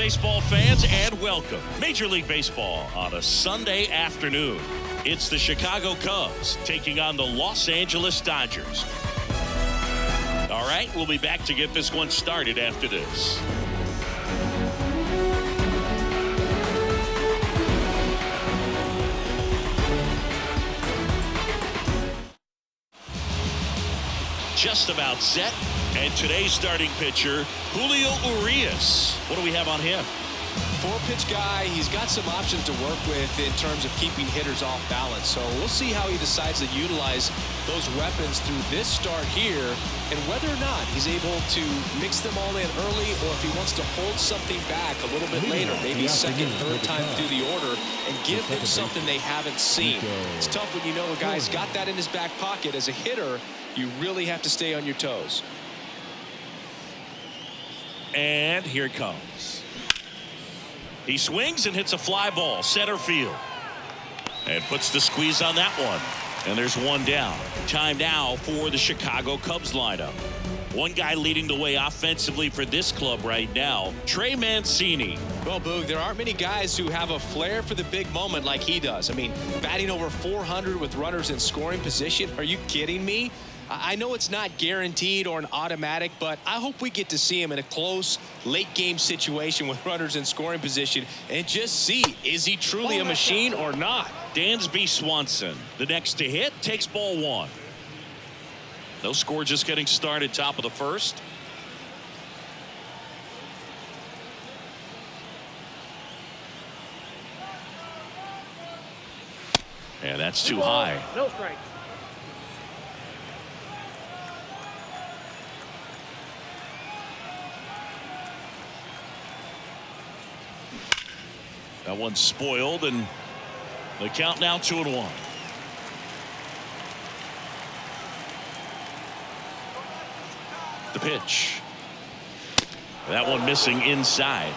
baseball fans, and welcome. Major League Baseball on a Sunday afternoon. It's the Chicago Cubs taking on the Los Angeles Dodgers. All right, we'll be back to get this one started after this. Just about set. And today's starting pitcher, Julio Urias. What do we have on him? Four-pitch guy. He's got some options to work with in terms of keeping hitters off balance. So we'll see how he decides to utilize those weapons through this start here and whether or not he's able to mix them all in early or if he wants to hold something back a little bit later, maybe second, third time through the order and give them something they haven't seen. It's tough when you know a guy's got that in his back pocket. As a hitter, you really have to stay on your toes. And here it comes. He swings and hits a fly ball center field and puts the squeeze on that one, and there's one down. Time now for the Chicago Cubs lineup. One guy leading the way offensively for this club right now, Trey Mancini. Well, Boog, there aren't many guys who have a flair for the big moment like he does. I mean, batting over 400 with runners in scoring position. Are you kidding me? I know it's not guaranteed or an automatic, but I hope we get to see him in a close late game situation with runners in scoring position and just see, is he truly a machine or not? Dansby Swanson, the next to hit, takes ball one. No score, just getting started, top of the first. And that's too high. No strikes. That one's spoiled, and the count now 2-1. The pitch. That one missing inside.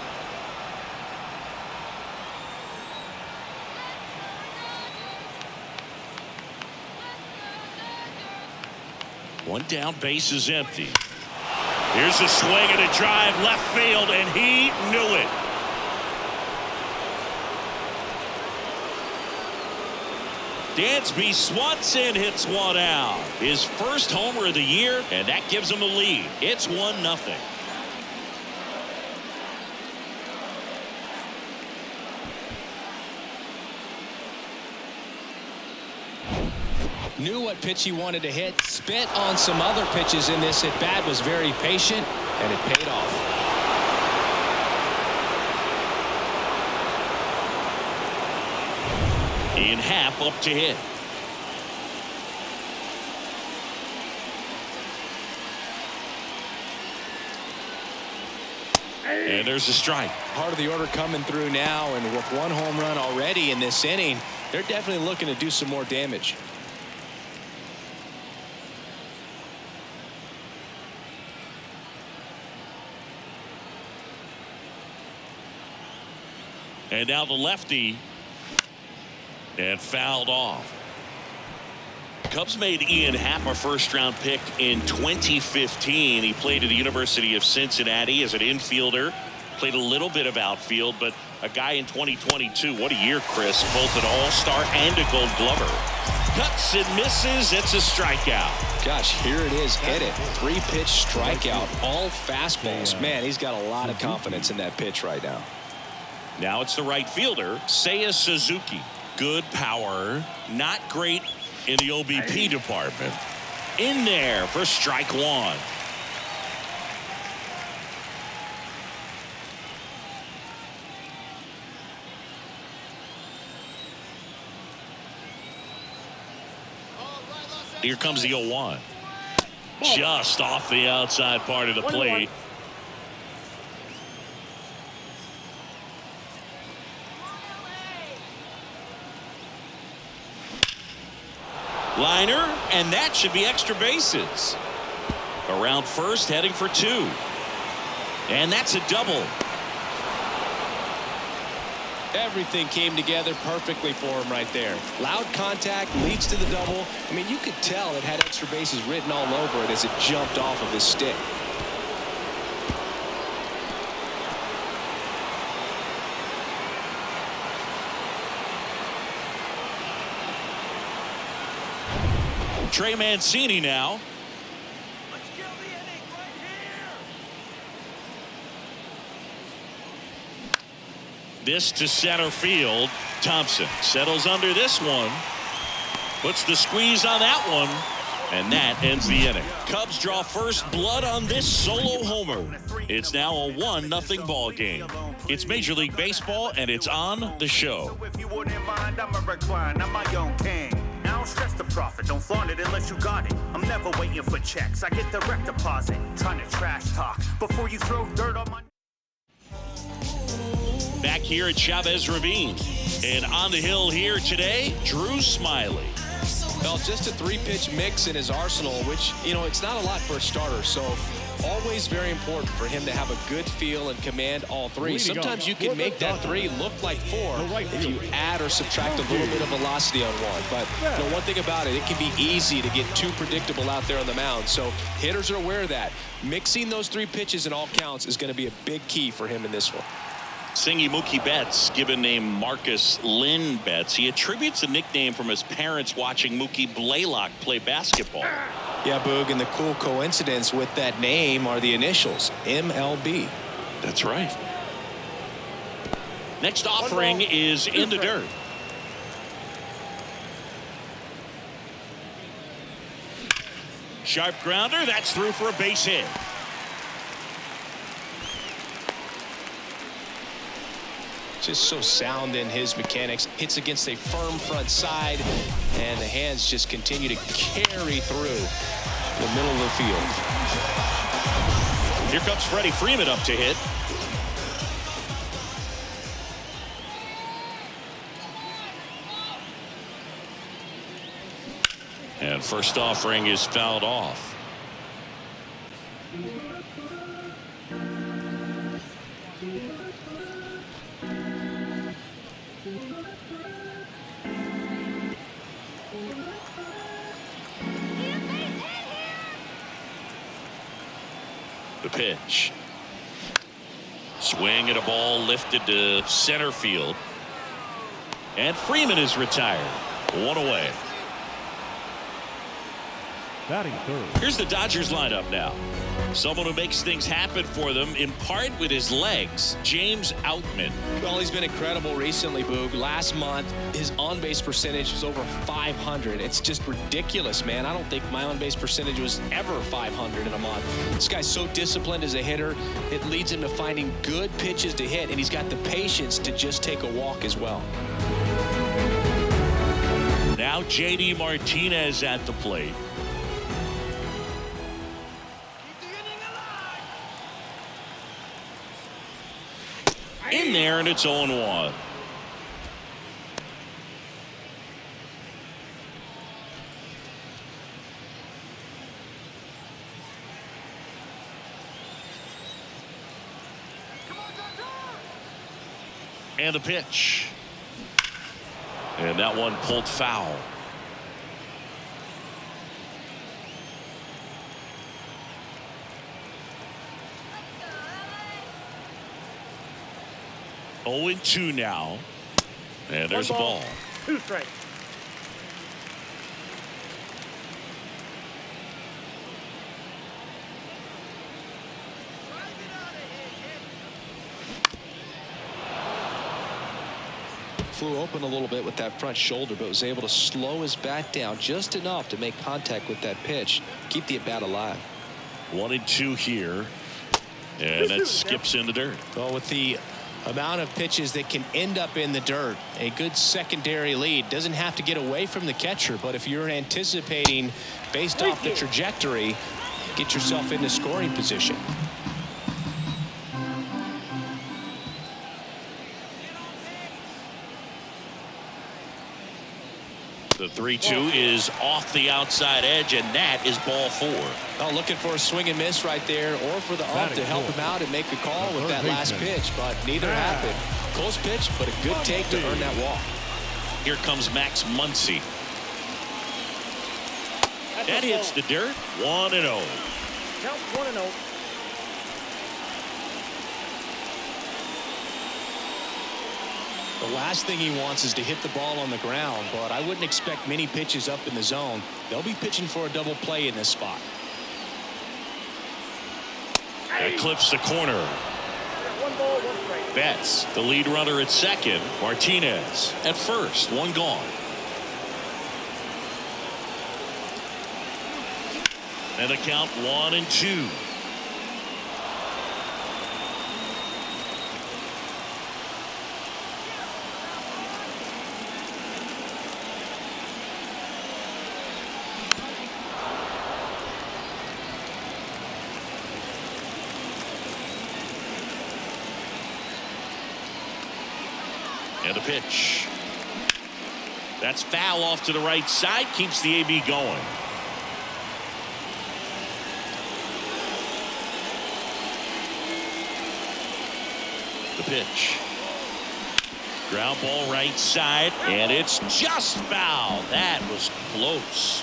One down, base is empty. Here's a swing and a drive left field, and he knew it. Dansby Swanson hits one out. His first homer of the year, and that gives him a lead. It's 1-0. Knew what pitch he wanted to hit. Spent on some other pitches in this at bat. Was very patient, and it paid off. Ian Happ up to hit. And there's a strike. Part of the order coming through now, and with one home run already in this inning, they're definitely looking to do some more damage. And now the lefty. And fouled off. Cubs made Ian Happ a first-round pick in 2015. He played at the University of Cincinnati as an infielder. Played a little bit of outfield, but a guy in 2022. What a year, Chris. Both an all-star and a gold glover. Cuts and misses. It's a strikeout. Gosh, here it is. Hit it. 3-pitch strikeout. All fastballs. Man, he's got a lot of confidence in that pitch right now. Now it's the right fielder, Seiya Suzuki. Good power, not great in the OBP department. In there for strike one. Here comes the 0-1. Just off the outside part of the plate. Liner, and that should be extra bases. Around first, heading for two. And that's a double. Everything came together perfectly for him right there. Loud contact leads to the double. I mean, you could tell it had extra bases written all over it as it jumped off of his stick. Trey Mancini now. This to center field. Thompson settles under this one. Puts the squeeze on that one. And that ends the inning. Cubs draw first blood on this solo homer. It's now a 1-0 ball game. It's Major League Baseball, and it's on the show. If you wouldn't mind, I'm a recline. I'm my own king. I don't stress the profit. Don't flaunt it unless you got it. I'm never waiting for checks. I get direct deposit. Trying to trash talk before you throw dirt on my... Back here at Chavez Ravine. And on the hill here today, Drew Smyly. Well, just a 3-pitch mix in his arsenal, which, you know, it's not a lot for a starter. So always very important for him to have a good feel and command all three. Sometimes you can make that 3 look like 4 if you add or subtract a little bit of velocity on one. But you know, one thing about it, it can be easy to get too predictable out there on the mound. So hitters are aware of that. Mixing those 3 pitches in all counts is going to be a big key for him in this one. Singy Mookie Betts, given name Marcus Lynn Betts. He attributes a nickname from his parents watching Mookie Blaylock play basketball. Yeah, Boog, and the cool coincidence with that name are the initials, MLB. That's right. Next offering is in the dirt. Sharp grounder, that's through for a base hit. Just so sound in his mechanics. Hits against a firm front side, and the hands just continue to carry through the middle of the field. Here comes Freddie Freeman up to hit. And first offering is fouled off. The pitch. Swing at a ball lifted to center field. And Freeman is retired. 1 away. Batting third. Here's the Dodgers lineup now. Someone who makes things happen for them, in part with his legs, James Outman. Well, he's been incredible recently, Boog. Last month, his on-base percentage was over 500. It's just ridiculous, man. I don't think my on-base percentage was ever 500 in a month. This guy's so disciplined as a hitter. It leads him to finding good pitches to hit, and he's got the patience to just take a walk as well. Now J.D. Martinez at the plate. In there, and it's 0-1. And the pitch. And that one pulled foul. 0-2 now. And there's a ball. 2 strikes. Flew open a little bit with that front shoulder, but was able to slow his bat down just enough to make contact with that pitch. Keep the at-bat alive. 1-2 here. And that skips in the dirt. Well, with the amount of pitches that can end up in the dirt, a good secondary lead. Doesn't have to get away from the catcher, but if you're anticipating based off the trajectory, get yourself into scoring position. The 3-2 is off the outside edge, and that is ball 4. Oh, looking for a swing and miss right there, or for the ump to help him out and make a call with that last pitch, but neither happened. Close pitch, but a good take to earn that walk. Here comes Max Muncy. That hits the dirt. 1-0. Count 1-0. The last thing he wants is to hit the ball on the ground, but I wouldn't expect many pitches up in the zone. They'll be pitching for a double play in this spot. That clips the corner. 1 ball, 1 strike. Betts, the lead runner at second. Martinez at first. 1 gone. And the count 1-2. And a pitch. That's foul off to the right side. Keeps the AB going. The pitch. Ground ball right side. And it's just foul. That was close.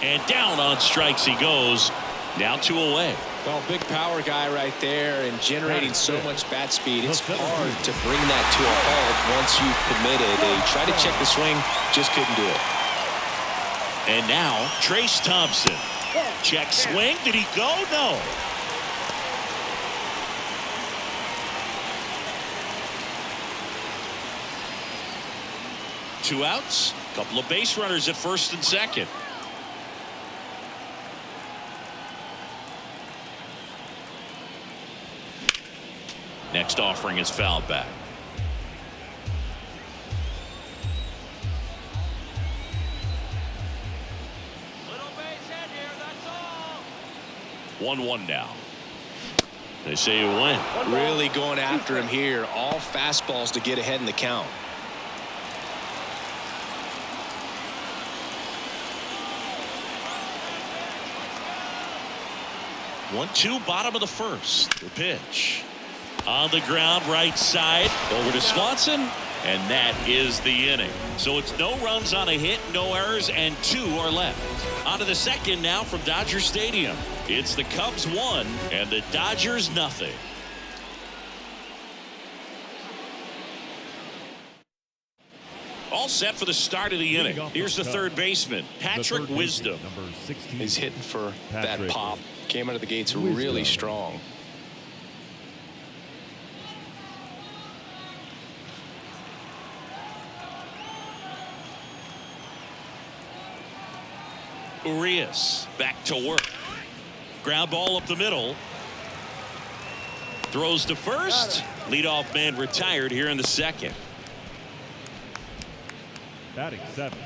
And down on strikes he goes. Now 2 away. Well, big power guy right there and generating so much bat speed. It's hard to bring that to a halt once you've committed. They tried to check the swing, just couldn't do it. And now Trace Thompson. Check swing. Did he go? No. Two outs. Couple of base runners at first and second. Next offering is fouled back. Little base hit here, that's all. 1-1 now. They say you win. Really going after him here. All fastballs to get ahead in the count. One-two, bottom of the first. The pitch. On the ground, right side. Over to Swanson. And that is the inning. So it's no runs on a hit, no errors, and 2 are left. On to the second now from Dodger Stadium. It's the Cubs 1 and the Dodgers nothing. All set for the start of the inning. Here's the third baseman, Patrick Wisdom. He's hitting for that pop. Came out of the gates really strong. Urias back to work. Ground ball up the middle. Throws to first. Leadoff man retired here in the second. Batting 7.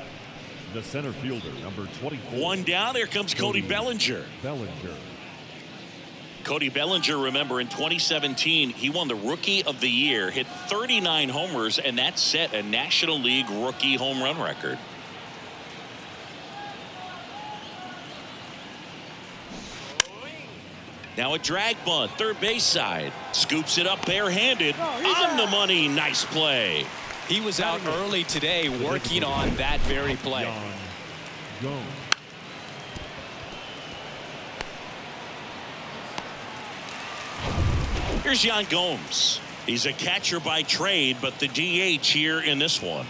The center fielder, number 24. 1 down. Here comes Cody Bellinger. Cody Bellinger, remember, in 2017, he won the Rookie of the Year, hit 39 homers, and that set a National League rookie home run record. Now a drag bunt, third base side. Scoops it up barehanded. On the money. Nice play. He was out early today working on that very play. Here's Yan Gomes. He's a catcher by trade, but the DH here in this one.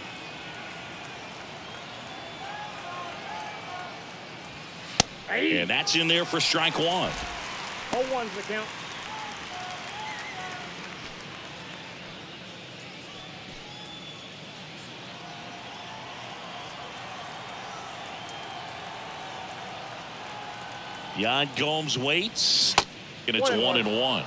And that's in there for strike 1. 0-1's the count. Yan Gomes waits, and it's 1-1.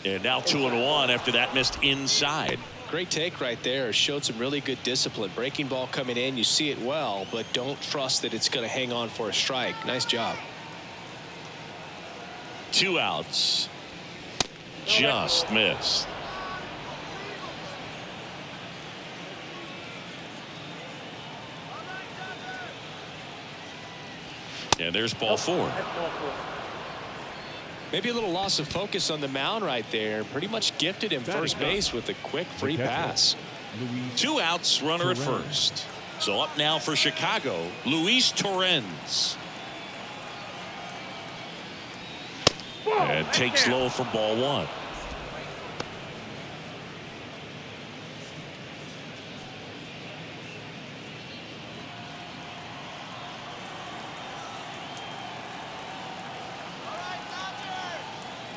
And now 2-1 after that missed inside. Great take right there. Showed some really good discipline. Breaking ball coming in. You see it well, but don't trust that it's going to hang on for a strike. Nice job. 2 outs. Just missed. And there's ball 4. Maybe a little loss of focus on the mound right there. Pretty much gifted him first base with a quick free pass. 2 outs, runner at first. So up now for Chicago, Luis Torrens. And takes low for ball one.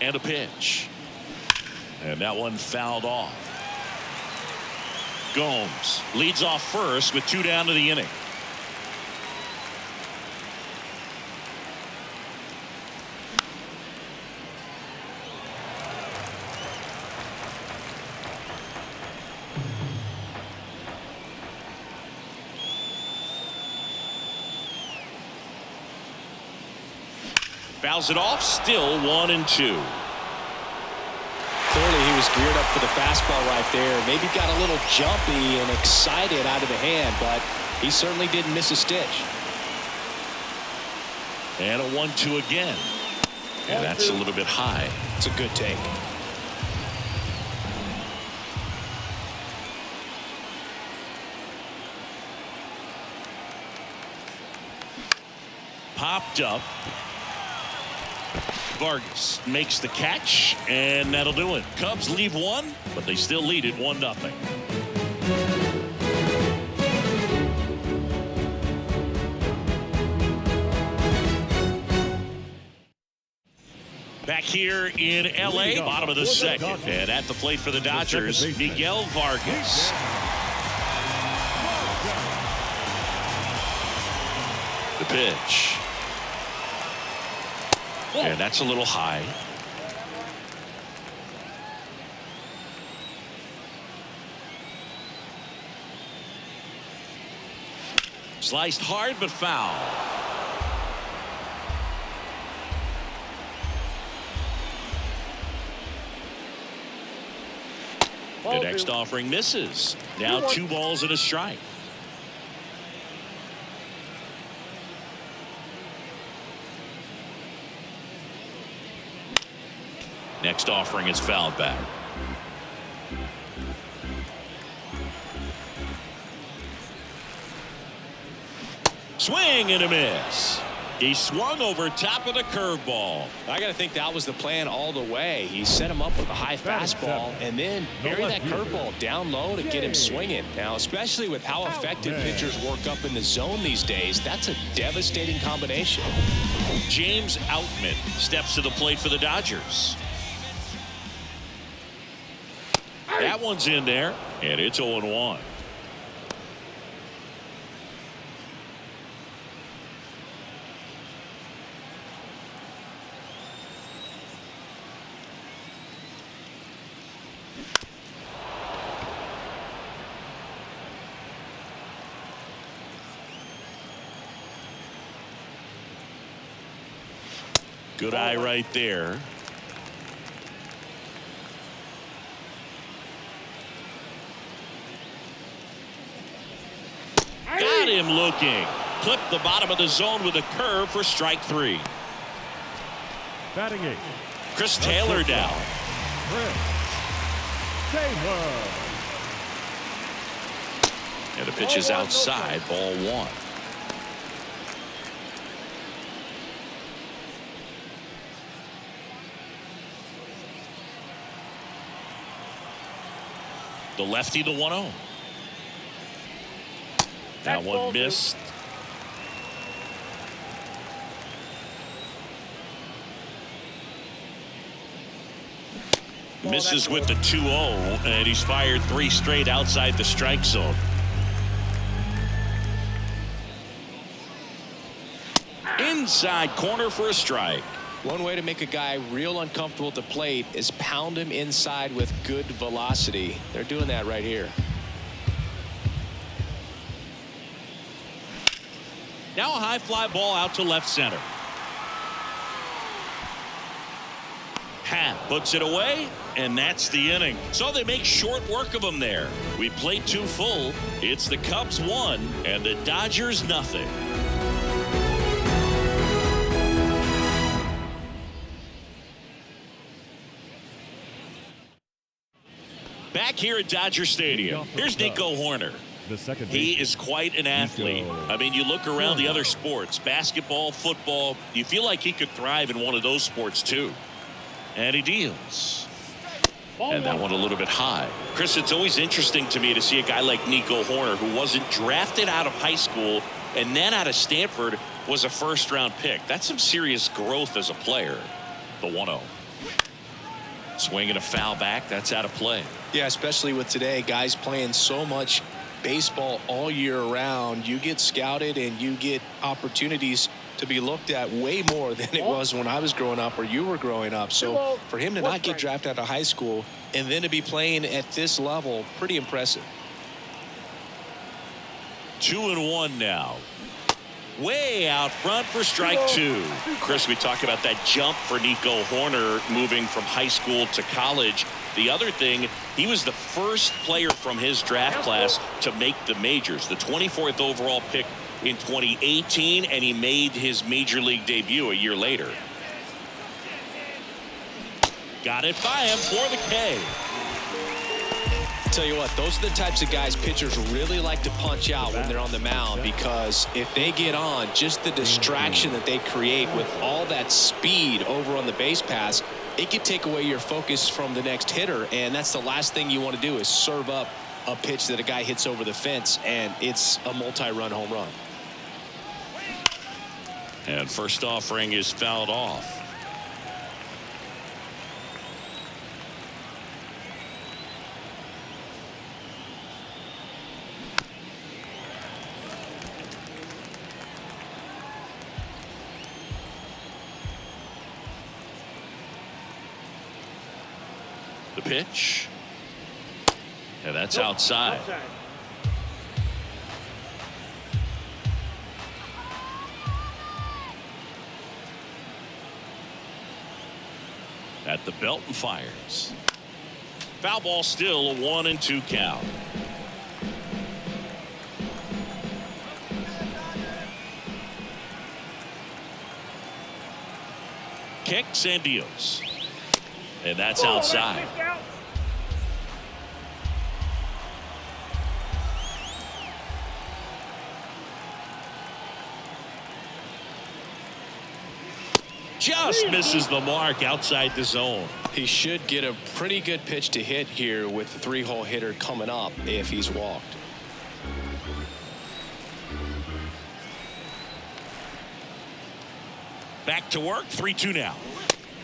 And a pitch. And that one fouled off. Gomes leads off first with 2 down to the inning. Fouls it off, still 1-2. Clearly he was geared up for the fastball right there. Maybe got a little jumpy and excited out of the hand, but he certainly didn't miss a stitch. And a 1-2 again. And that's a little bit high. It's a good take. Popped up. Vargas makes the catch, and that'll do it. Cubs leave one, but they still lead it 1-0. Back here in L.A., bottom of the second. And at the plate for the Dodgers, Miguel Vargas. The pitch. And that's a little high. Sliced hard but foul. The next offering misses. Now 2 balls and a strike. Next offering is fouled back. Swing and a miss. He swung over top of the curveball. I got to think that was the plan all the way. He set him up with a high fastball and then buried that curveball down low to get him swinging. Now, especially with how effective pitchers work up in the zone these days, that's a devastating combination. James Outman steps to the plate for the Dodgers. That one's in there, and it's 0-1. Good eye right there. Got him looking. Clipped the bottom of the zone with a curve for strike 3. Batting 8. Chris Taylor down. And the pitch is outside, ball 1. The lefty, the 1-0. That one missed. Misses with the 2-0, and he's fired 3 straight outside the strike zone. Inside corner for a strike. One way to make a guy real uncomfortable at the plate is pound him inside with good velocity. They're doing that right here. Now a high fly ball out to left center. Happ puts it away, and that's the inning. So they make short work of him there. We played 2 full. It's the Cubs 1 and the Dodgers nothing. Back here at Dodger Stadium, here's Nico Hoerner. The second He baseman, is quite an athlete. I mean, you look around the other sports, basketball, football, you feel like he could thrive in one of those sports too. And he deals. And that one a little bit high. Chris, it's always interesting to me to see a guy like Nico Horner, who wasn't drafted out of high school and then out of Stanford, was a first-round pick. That's some serious growth as a player. The 1-0. Swing and a foul back. That's out of play. Yeah, especially with today, guys playing so much baseball all year round. You get scouted and you get opportunities to be looked at way more than it was when I was growing up or you were growing up. So for him to not get drafted out of high school and then to be playing at this level, pretty impressive. 2-1 now. Way out front for strike two. Chris, we talk about that jump for Nico Horner moving from high school to college. The other thing, he was the first player from his draft class to make the majors, the 24th overall pick in 2018, and he made his major league debut a year later. Got it by him for the K. Tell you what, those are the types of guys pitchers really like to punch out when they're on the mound, because if they get on, just the distraction that they create with all that speed over on the base pass, it could take away your focus from the next hitter, and that's the last thing you want to do is serve up a pitch that a guy hits over the fence, and it's a multi-run home run. And first offering is fouled off. The pitch. And that's outside. At the belt and fires. Foul ball, still a 1-2 count. Kicks and deals. And that's outside. Just misses the mark outside the zone. He should get a pretty good pitch to hit here with the three-hole hitter coming up if he's walked. Back to work. 3-2 now.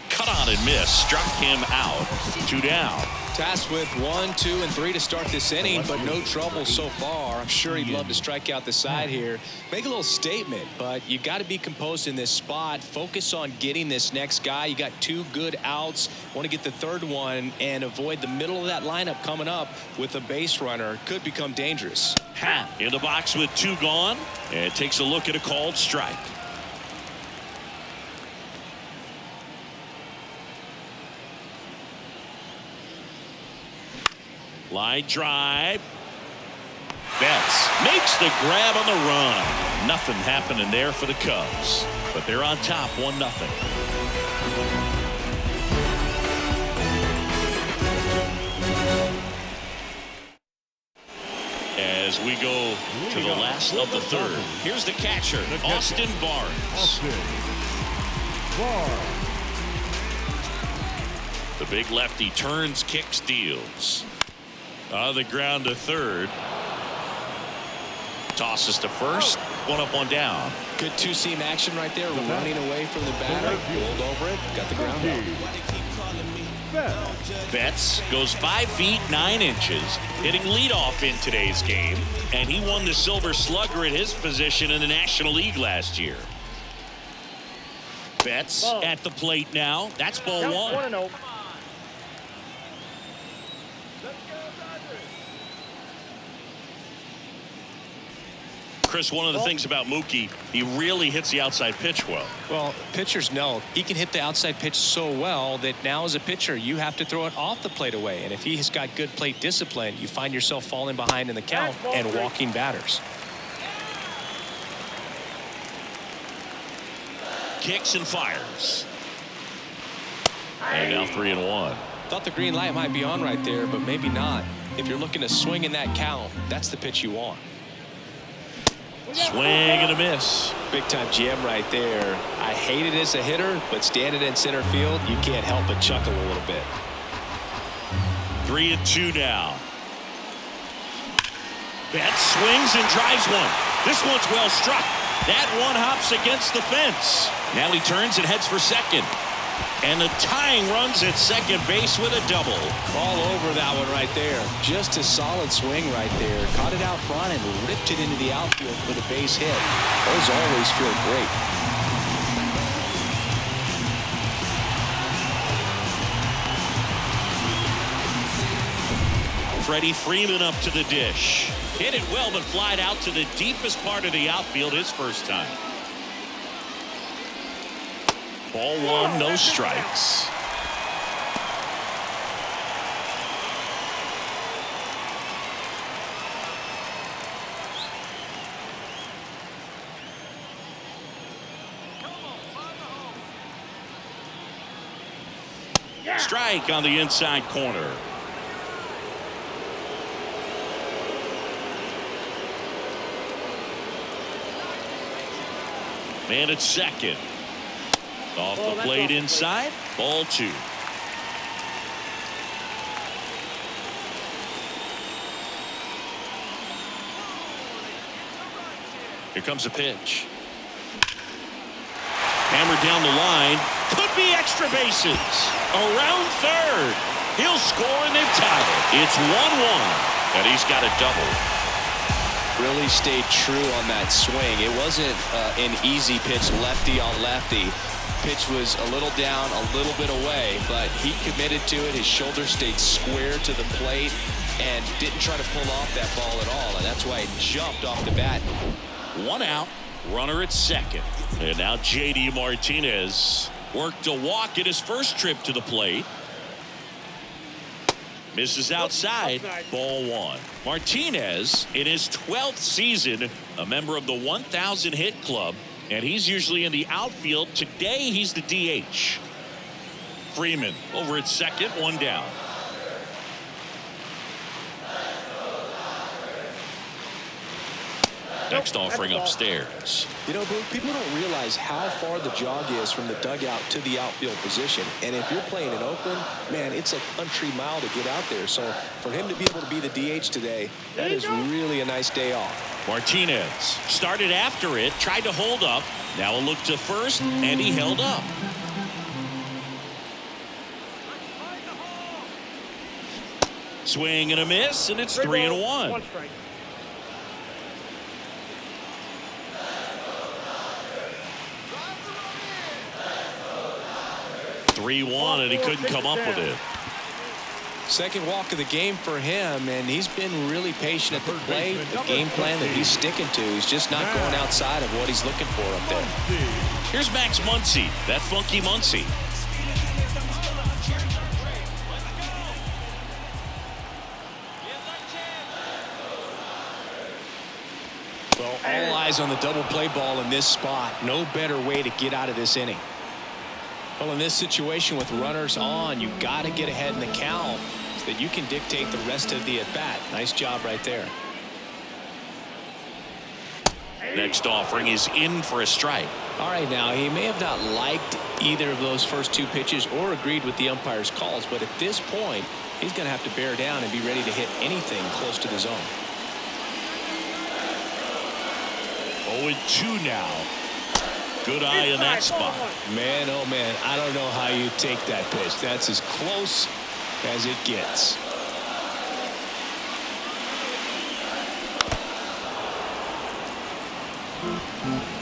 Cut on and miss. Struck him out. 2 down. Tasked with 1, 2, and 3 to start this inning, but no trouble so far. I'm sure he'd love to strike out the side here. Make a little statement, but you got to be composed in this spot. Focus on getting this next guy. You got 2 good outs. Want to get the third one and avoid the middle of that lineup coming up with a base runner. Could become dangerous. Hat in the box with 2 gone, and takes a look at a called strike. Line drive. Betts makes the grab on the run. Nothing happening there for the Cubs, but they're on top 1-0. As we go to the last of the third, here's the catcher, Austin Barnes. The big lefty turns, kicks, deals. On the ground to third. Tosses to first. 1 up, 1 down. Good two-seam action right there. Running away from the batter. Rolled over it. Got the ground out. Betts goes 5 feet 9 inches, hitting leadoff in today's game, and he won the Silver Slugger at his position in the National League last year. Betts at the plate now. That's ball 1. Chris, one of the things about Mookie, he really hits the outside pitch well. Well, pitchers know he can hit the outside pitch so well that now as a pitcher, you have to throw it off the plate away. And if he's got good plate discipline, you find yourself falling behind in the count and walking batters. Kicks and fires. And now 3-1. Thought the green light might be on right there, but maybe not. If you're looking to swing in that count, that's the pitch you want. Swing and a miss. Big time GM right there. I hate it as a hitter, but standing in center field, you can't help but chuckle a little bit. 3-2 now. Betts swings and drives one. This one's well struck. That one hops against the fence. Now he turns and heads for second. And the tying runs at second base with a double. All over that one right there. Just a solid swing right there. Caught it out front and ripped it into the outfield for the base hit. Those always feel great. Freddie Freeman up to the dish. Hit it well, but flied out to the deepest part of the outfield his first time. Ball one, no strikes. Strike on the inside corner. Man at second. Off the plate inside. Ball two. Here comes a pitch. Hammered down the line. Could be extra bases. Around third. He'll score and they've tied it. It's 1-1. And he's got a double. Really stayed true on that swing. It wasn't an easy pitch, lefty on lefty. Pitch was a little down, a little bit away, but he committed to it. His shoulder stayed square to the plate and didn't try to pull off that ball at all, and that's why it jumped off the bat. One out, runner at second. And now J.D. Martinez worked a walk at his first trip to the plate. Misses outside. Ball one. Martinez, in his 12th season, a member of the 1,000 hit club, and he's usually in the outfield. Today, he's the DH. Freeman over at second, one down. Next offering upstairs. You know, people don't realize how far the jog is from the dugout to the outfield position. And if you're playing in Oakland, man, it's a country mile to get out there. So for him to be able to be the DH today, that is really a nice day off. Martinez started after it, tried to hold up. Now a look to first, and he held up. Swing and a miss, and it's 3-1. 1 strike. And he couldn't come up with it. Second walk of the game for him, and he's been really patient at the plate. The game plan that he's sticking to, he's just not going outside of what he's looking for up there. Here's Max Muncy, that funky Muncy. Well, all eyes on the double play ball in this spot. No better way to get out of this inning. Well, in this situation with runners on, you've got to get ahead in the count so that you can dictate the rest of the at-bat. Nice job right there. Next offering is in for a strike. All right, now, he may have not liked either of those first two pitches or agreed with the umpire's calls, but at this point, he's going to have to bear down and be ready to hit anything close to the zone. 0-2 now. Good eye in that spot. Man, oh man, I don't know how you take that pitch. That's as close as it gets.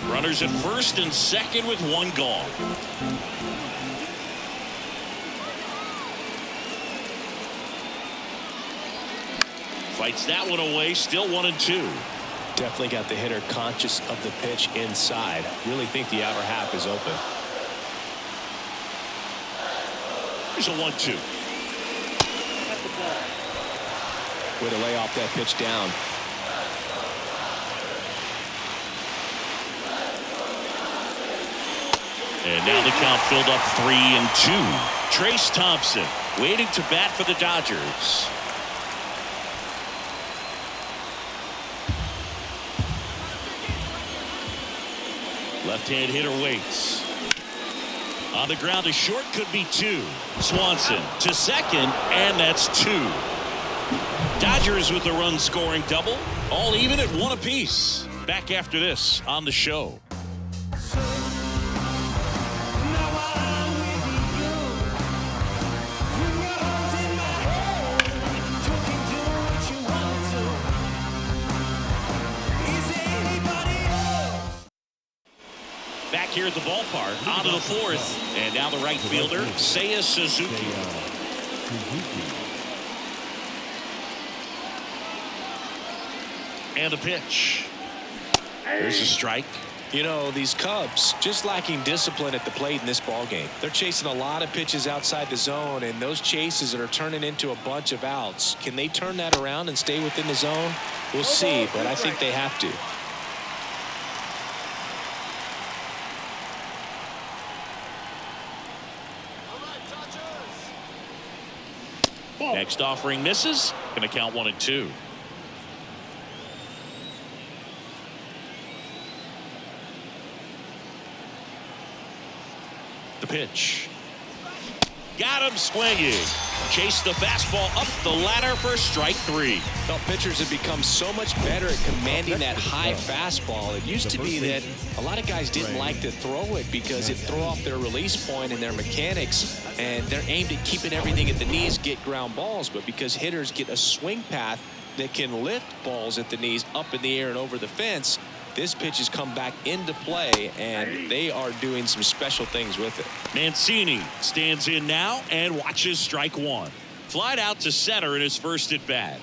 Runners at first and second with one gone. Fights that one away, still 1-2. Definitely got the hitter conscious of the pitch inside. Really think the outer half is open. Here's a 1-2. Way to lay off that pitch down. And now the count filled up 3-2. Trace Thompson waiting to bat for the Dodgers. Left-hand hitter waits. On the ground to short, could be 2. Swanson to second, and that's 2. Dodgers with the run-scoring double, all even at 1 apiece. Back after this on the show. Back here at the ballpark, on to the 4th, and now the right fielder, Seiya Suzuki. And a pitch. There's a strike. You know, these Cubs just lacking discipline at the plate in this ball game. They're chasing a lot of pitches outside the zone, and those chases are turning into a bunch of outs. Can they turn that around and stay within the zone? We'll see, but I think they have to. Next offering misses. Going to count 1-2. The pitch. Got him swinging. Chase the fastball up the ladder for strike 3. Well, pitchers have become so much better at commanding that high fastball. It used to be that a lot of guys didn't like to throw it because it threw off their release point and their mechanics, and they're aimed at keeping everything at the knees, get ground balls. But because hitters get a swing path that can lift balls at the knees up in the air and over the fence, this pitch has come back into play, and they are doing some special things with it. Mancini stands in now and watches strike 1. Flied out to center in his first at bat.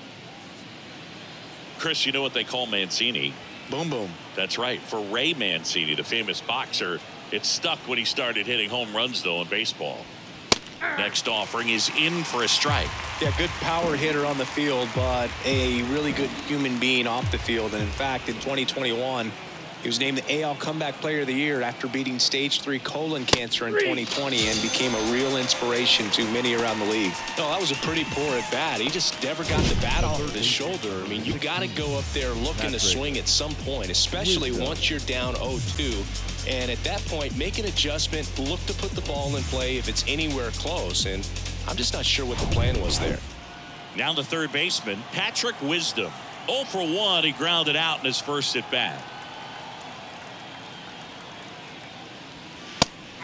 Chris, you know what they call Mancini? Boom, boom. That's right. For Ray Mancini, the famous boxer, it stuck when he started hitting home runs, though, in baseball. Next offering is in for a strike. Yeah, good power hitter on the field, but a really good human being off the field. And in fact, in 2021, he was named the AL Comeback Player of the Year after beating stage 3 colon cancer in 2020 and became a real inspiration to many around the league. No, that was a pretty poor at bat. He just never got the bat off of his shoulder. I mean, you got to go up there looking to swing at some point, especially once you're down 0-2. And at that point, make an adjustment, look to put the ball in play if it's anywhere close. And I'm just not sure what the plan was there. Now the third baseman, Patrick Wisdom. 0 for 1, he grounded out in his first at bat.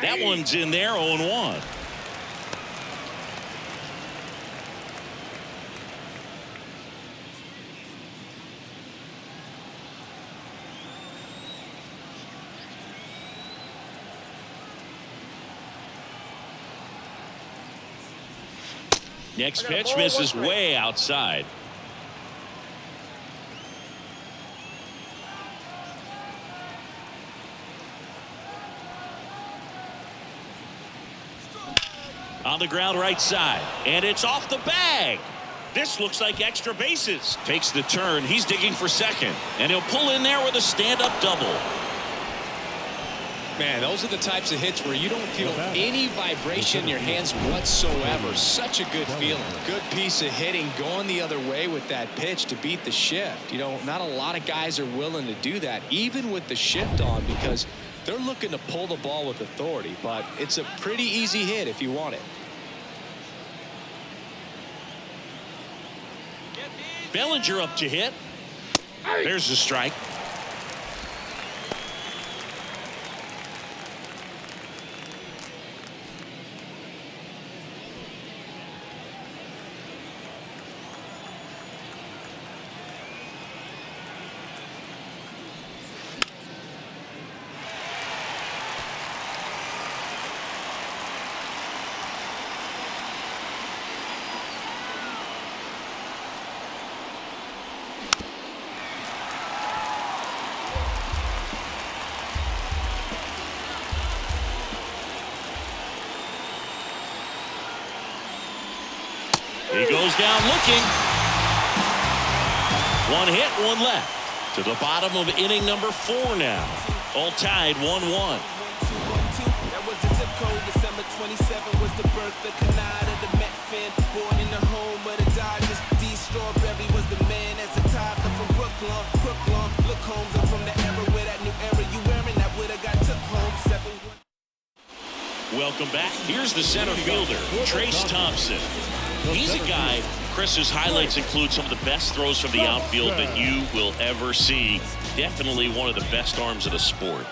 That one's in there, 0-1. Next pitch misses way outside. On the ground right side, and it's off the bag. This looks like extra bases. Takes the turn. He's digging for second, and he'll pull in there with a stand-up double. Man, those are the types of hits where you don't feel any vibration in your hands whatsoever. Such a good feeling. Good piece of hitting going the other way with that pitch to beat the shift. You know, not a lot of guys are willing to do that, even with the shift on, because they're looking to pull the ball with authority. But it's a pretty easy hit if you want it. Bellinger up to hit. There's the strike. He goes down looking. One hit, one left. To the bottom of inning number 4 now. All tied 1-1. That was the zip code. December 27 was the birth of Canada, the Met fan. Born in the home of the Dodgers. D. Strawberry was the man as a toddler from Brooklyn. Look, Holmes, I'm from the era where that new era you wearing that would have got took Welcome back. Here's the center fielder, Trace Thompson. He's a guy, Chris's highlights include some of the best throws from the outfield that you will ever see. Definitely one of the best arms of the sport.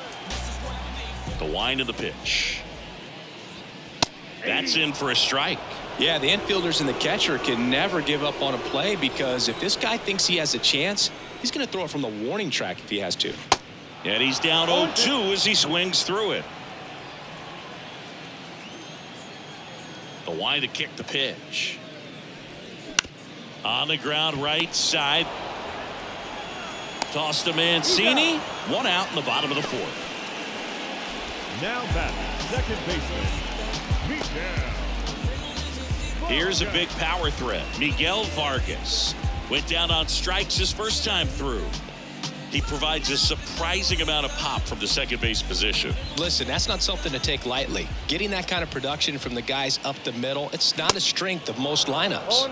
The wind of the pitch. That's in for a strike. Yeah, the infielders and the catcher can never give up on a play, because if this guy thinks he has a chance, he's going to throw it from the warning track if he has to. And he's down 0-2 as he swings through it. The wind to kick the pitch. On the ground, right side. Toss to Mancini. One out in the bottom of the fourth. Now back, second baseman, Miguel. Here's a big power threat. Miguel Vargas went down on strikes his first time through. He provides a surprising amount of pop from the second base position. Listen, that's not something to take lightly. Getting that kind of production from the guys up the middle, it's not a strength of most lineups.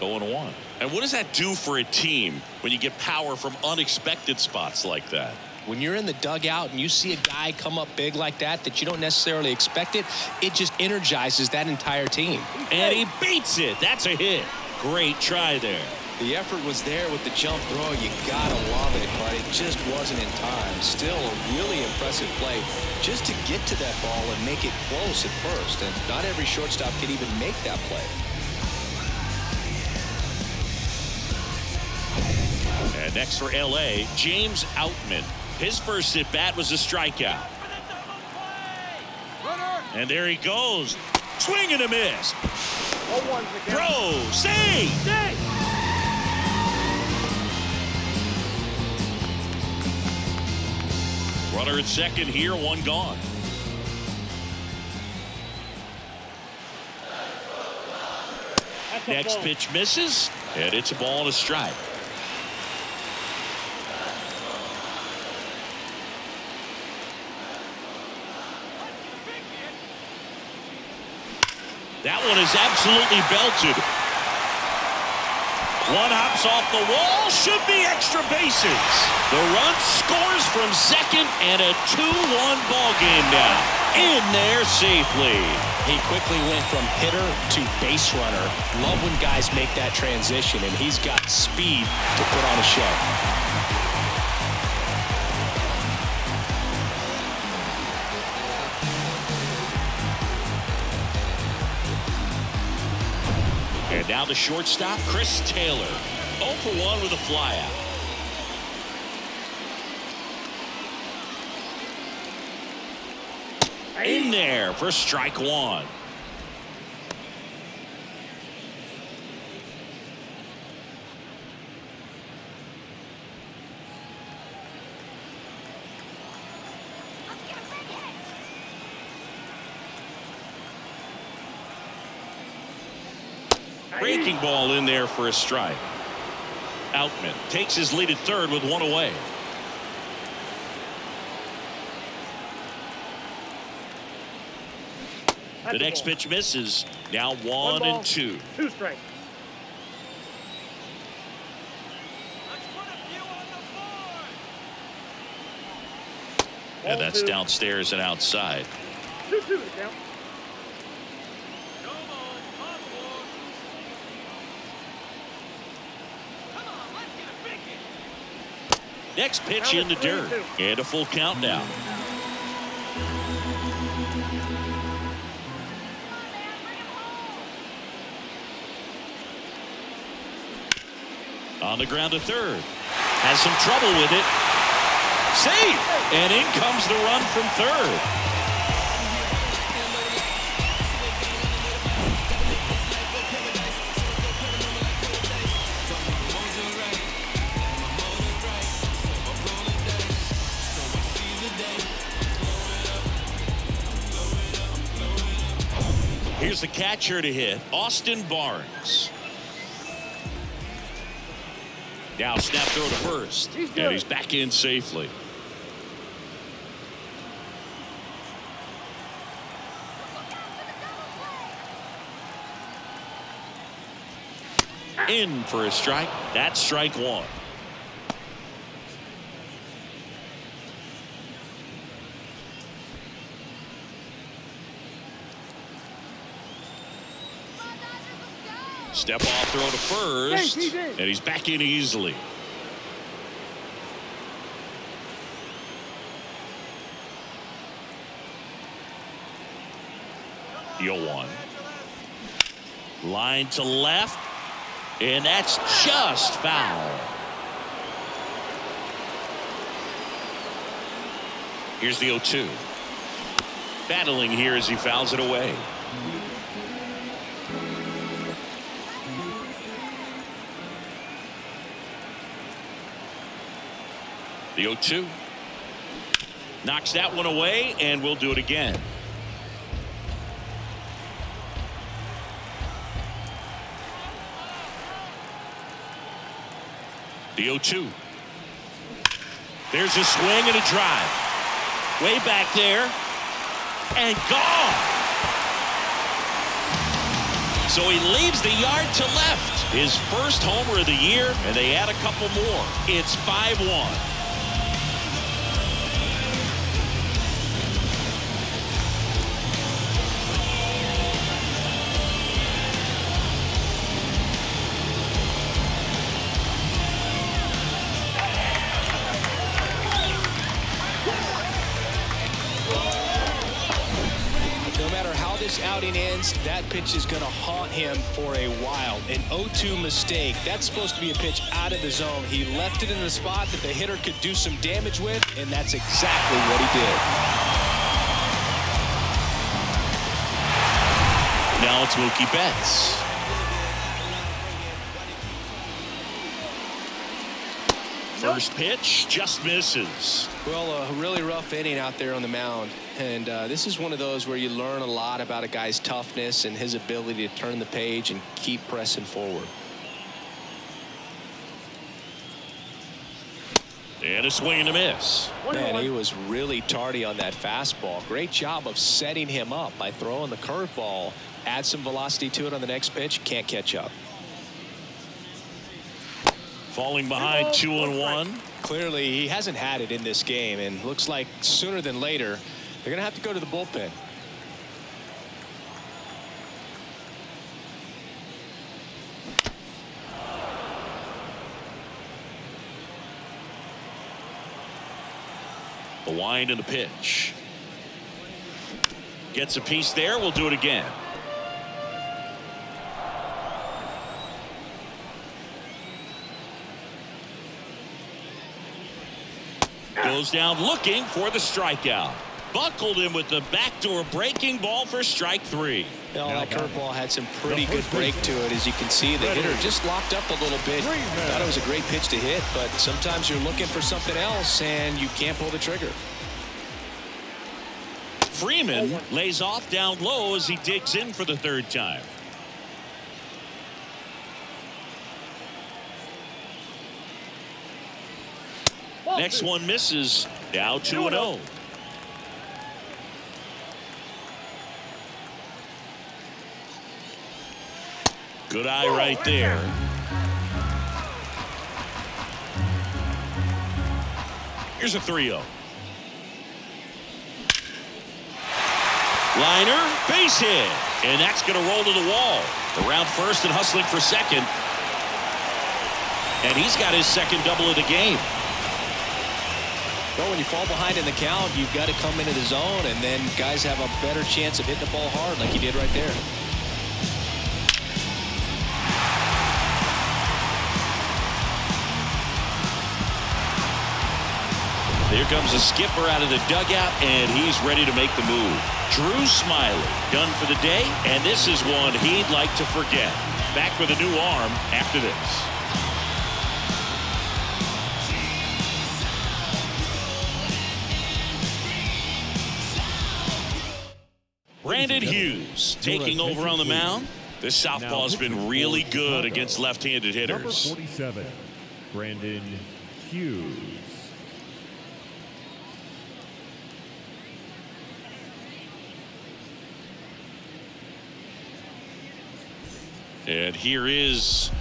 0-1. And what does that do for a team when you get power from unexpected spots like that? When you're in the dugout and you see a guy come up big like that you don't necessarily expect it, it just energizes that entire team. And he beats it. That's a hit. Great try there. The effort was there with the jump throw. You gotta love it, but it just wasn't in time. Still a really impressive play just to get to that ball and make it close at first. And not every shortstop can even make that play. And next for LA, James Outman. His first at bat was a strikeout. And there he goes. Swing and a miss. Throw. Save. Runner at second here, one gone. Next pitch misses, and it's a ball and a strike. That one is absolutely belted. One hops off the wall, should be extra bases. The run scores from second, and a 2-1 ball game now. In there safely. He quickly went from hitter to base runner. Love when guys make that transition, and he's got speed to put on a show. And now the shortstop, Chris Taylor. 0 for 1 with a flyout. In there for strike one. Breaking ball in there for a strike. Outman takes his lead at third with one away. The next pitch misses. Now 1-2. 2 strikes. And that's downstairs and outside. 2-2 to count. Next pitch in the dirt. And a full count now. On the ground to third. Has some trouble with it. Safe. And in comes the run from third. Here's the catcher to hit, Austin Barnes. Now snap throw to first, and he's back in safely. In for a strike. That's strike one. Step off throw to first, and he's back in easily. The 0-1. Line to left, and that's just foul. Here's the 0-2. Battling here as he fouls it away. The 0-2. Knocks that one away, and we'll do it again. The 0-2. There's a swing and a drive. Way back there. And gone. So he leaves the yard to left. His first homer of the year, and they add a couple more. It's 5-1. Outing ends, that pitch is going to haunt him for a while. An 0-2 mistake. That's supposed to be a pitch out of the zone. He left it in the spot that the hitter could do some damage with, and that's exactly what he did. Now it's Mookie Betts. First pitch just misses. Well, a really rough inning out there on the mound. And this is one of those where you learn a lot about a guy's toughness and his ability to turn the page and keep pressing forward. And a swing and a miss. Man, he was really tardy on that fastball. Great job of setting him up by throwing the curveball. Add some velocity to it on the next pitch. Can't catch up. Falling behind 2-1. Clearly, he hasn't had it in this game, and looks like sooner than later they're going to have to go to the bullpen. The wind and the pitch. Gets a piece there. We'll do it again. Goes down looking for the strikeout. Buckled him with the backdoor breaking ball for strike 3. Well, that curveball had some pretty good break to it. As you can see, the hitter just locked up a little bit. Thought it was a great pitch to hit, but sometimes you're looking for something else and you can't pull the trigger. Freeman lays off down low as he digs in for the third time. Next one misses. Now 2-0. Good eye right there. Here's a 3-0. Liner, base hit. And that's going to roll to the wall. Around first and hustling for second. And he's got his second double of the game. Well, when you fall behind in the count, you've got to come into the zone, and then guys have a better chance of hitting the ball hard like he did right there. Here comes the skipper out of the dugout, and he's ready to make the move. Drew Smyly done for the day, and this is one he'd like to forget. Back with a new arm after this. Brandon Hughes taking over on the mound. This southpaw's been really good against left-handed hitters. Number 47, Brandon Hughes. And here is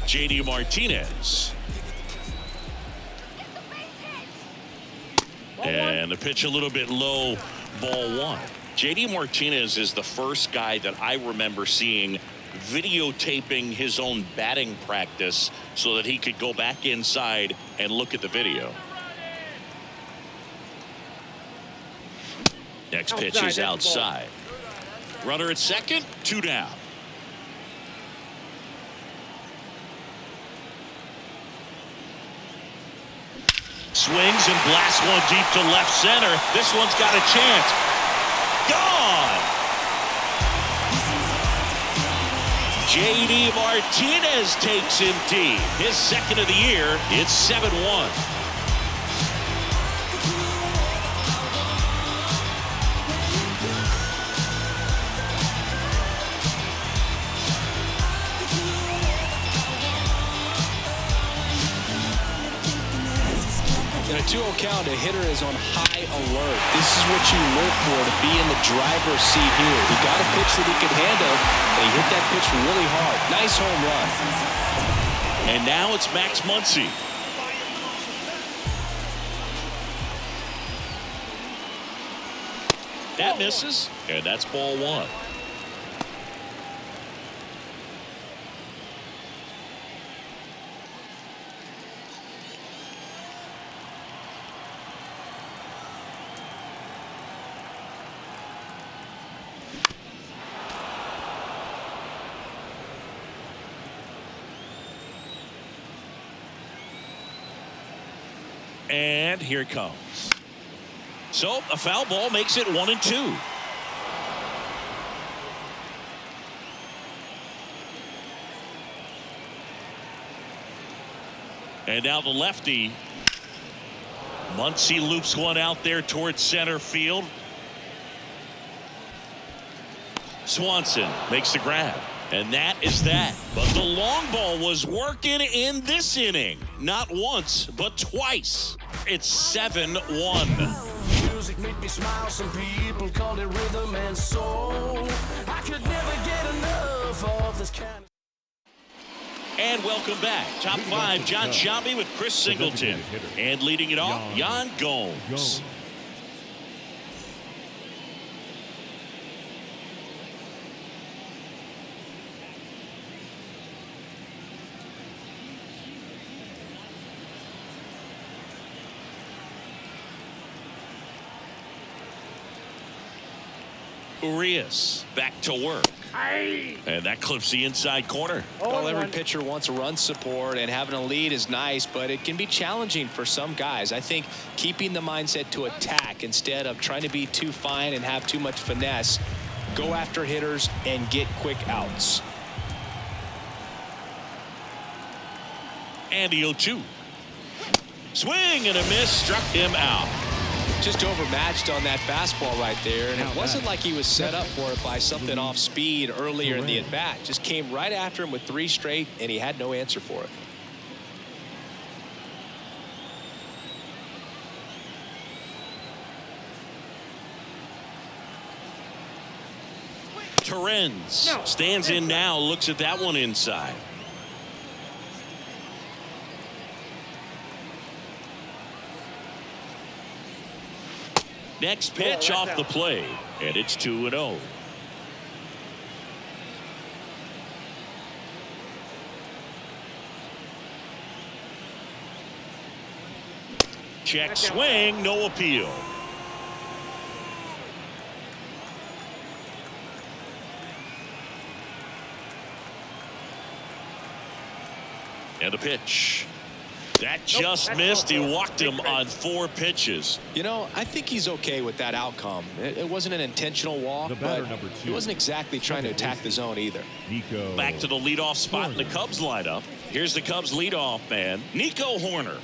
J.D. Martinez. And the pitch a little bit low, ball 1. J.D. Martinez is the first guy that I remember seeing videotaping his own batting practice so that he could go back inside and look at the video. Next pitch is outside. Runner at second, 2 down. Swings and blasts one deep to left center. This one's got a chance. Gone. J.D. Martinez takes him deep. His second of the year. It's 7-1. In a 2-0 count, a hitter is on high alert. This is what you live for, to be in the driver's seat here. He got a pitch that he could handle, and he hit that pitch really hard. Nice home run. And now it's Max Muncy. That misses, and that's ball 1. And here it comes. So a foul ball makes it 1-2. And now the lefty. Muncy loops one out there towards center field. Swanson makes the grab. And that is that. But the long ball was working in this inning. Not once, but twice. It's 7-1. Music made me smile. Some people called it rhythm and soul. I could never get enough of this kind. And welcome back. Top 5, John Shambi with Chris Singleton. And leading it off, Yan Gomes. Urias back to work. And that clips the inside corner. Well, every pitcher wants run support, and having a lead is nice, but it can be challenging for some guys. I think keeping the mindset to attack instead of trying to be too fine and have too much finesse, go after hitters and get quick outs. And the 0-2. Swing and a miss, struck him out. Just overmatched on that fastball right there, and it wasn't like he was set up for it by something off speed earlier in the at-bat. Just came right after him with 3 straight, and he had no answer for it. Torrens stands in now, looks at that one inside. Next pitch off the plate, and it's 2-0. Check swing, no appeal. And a pitch. That just missed. He walked him on 4 pitches. You know, I think he's okay with that outcome. It wasn't an intentional walk, but he wasn't exactly trying to attack the zone either. Back to the leadoff spot in the Cubs lineup. Here's the Cubs leadoff man, Nico Hoerner.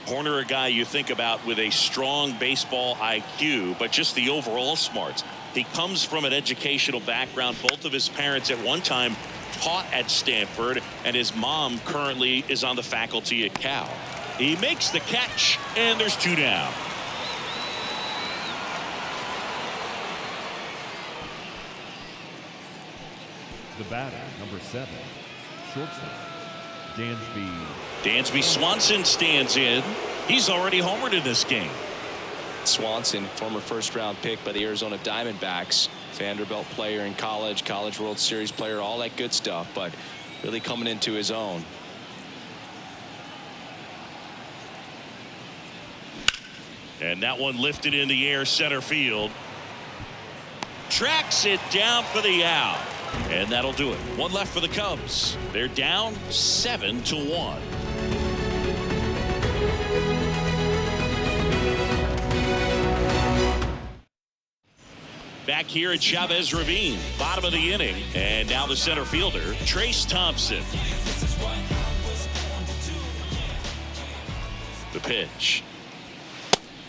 Hoerner, a guy you think about with a strong baseball IQ, but just the overall smarts. He comes from an educational background. Both of his parents at one time taught at Stanford, and his mom currently is on the faculty at Cal. He makes the catch, and there's 2 down. The batter, number 7, shortstop, Dansby Swanson stands in. He's already homered in this game. Swanson, former first-round pick by the Arizona Diamondbacks. Vanderbilt player in college, College World Series player, all that good stuff, but really coming into his own. And that one lifted in the air, center field. Tracks it down for the out. And that'll do it. One left for the Cubs. They're down 7-1. Back here at Chavez Ravine, bottom of the inning. And now the center fielder, Trace Thompson. The pitch.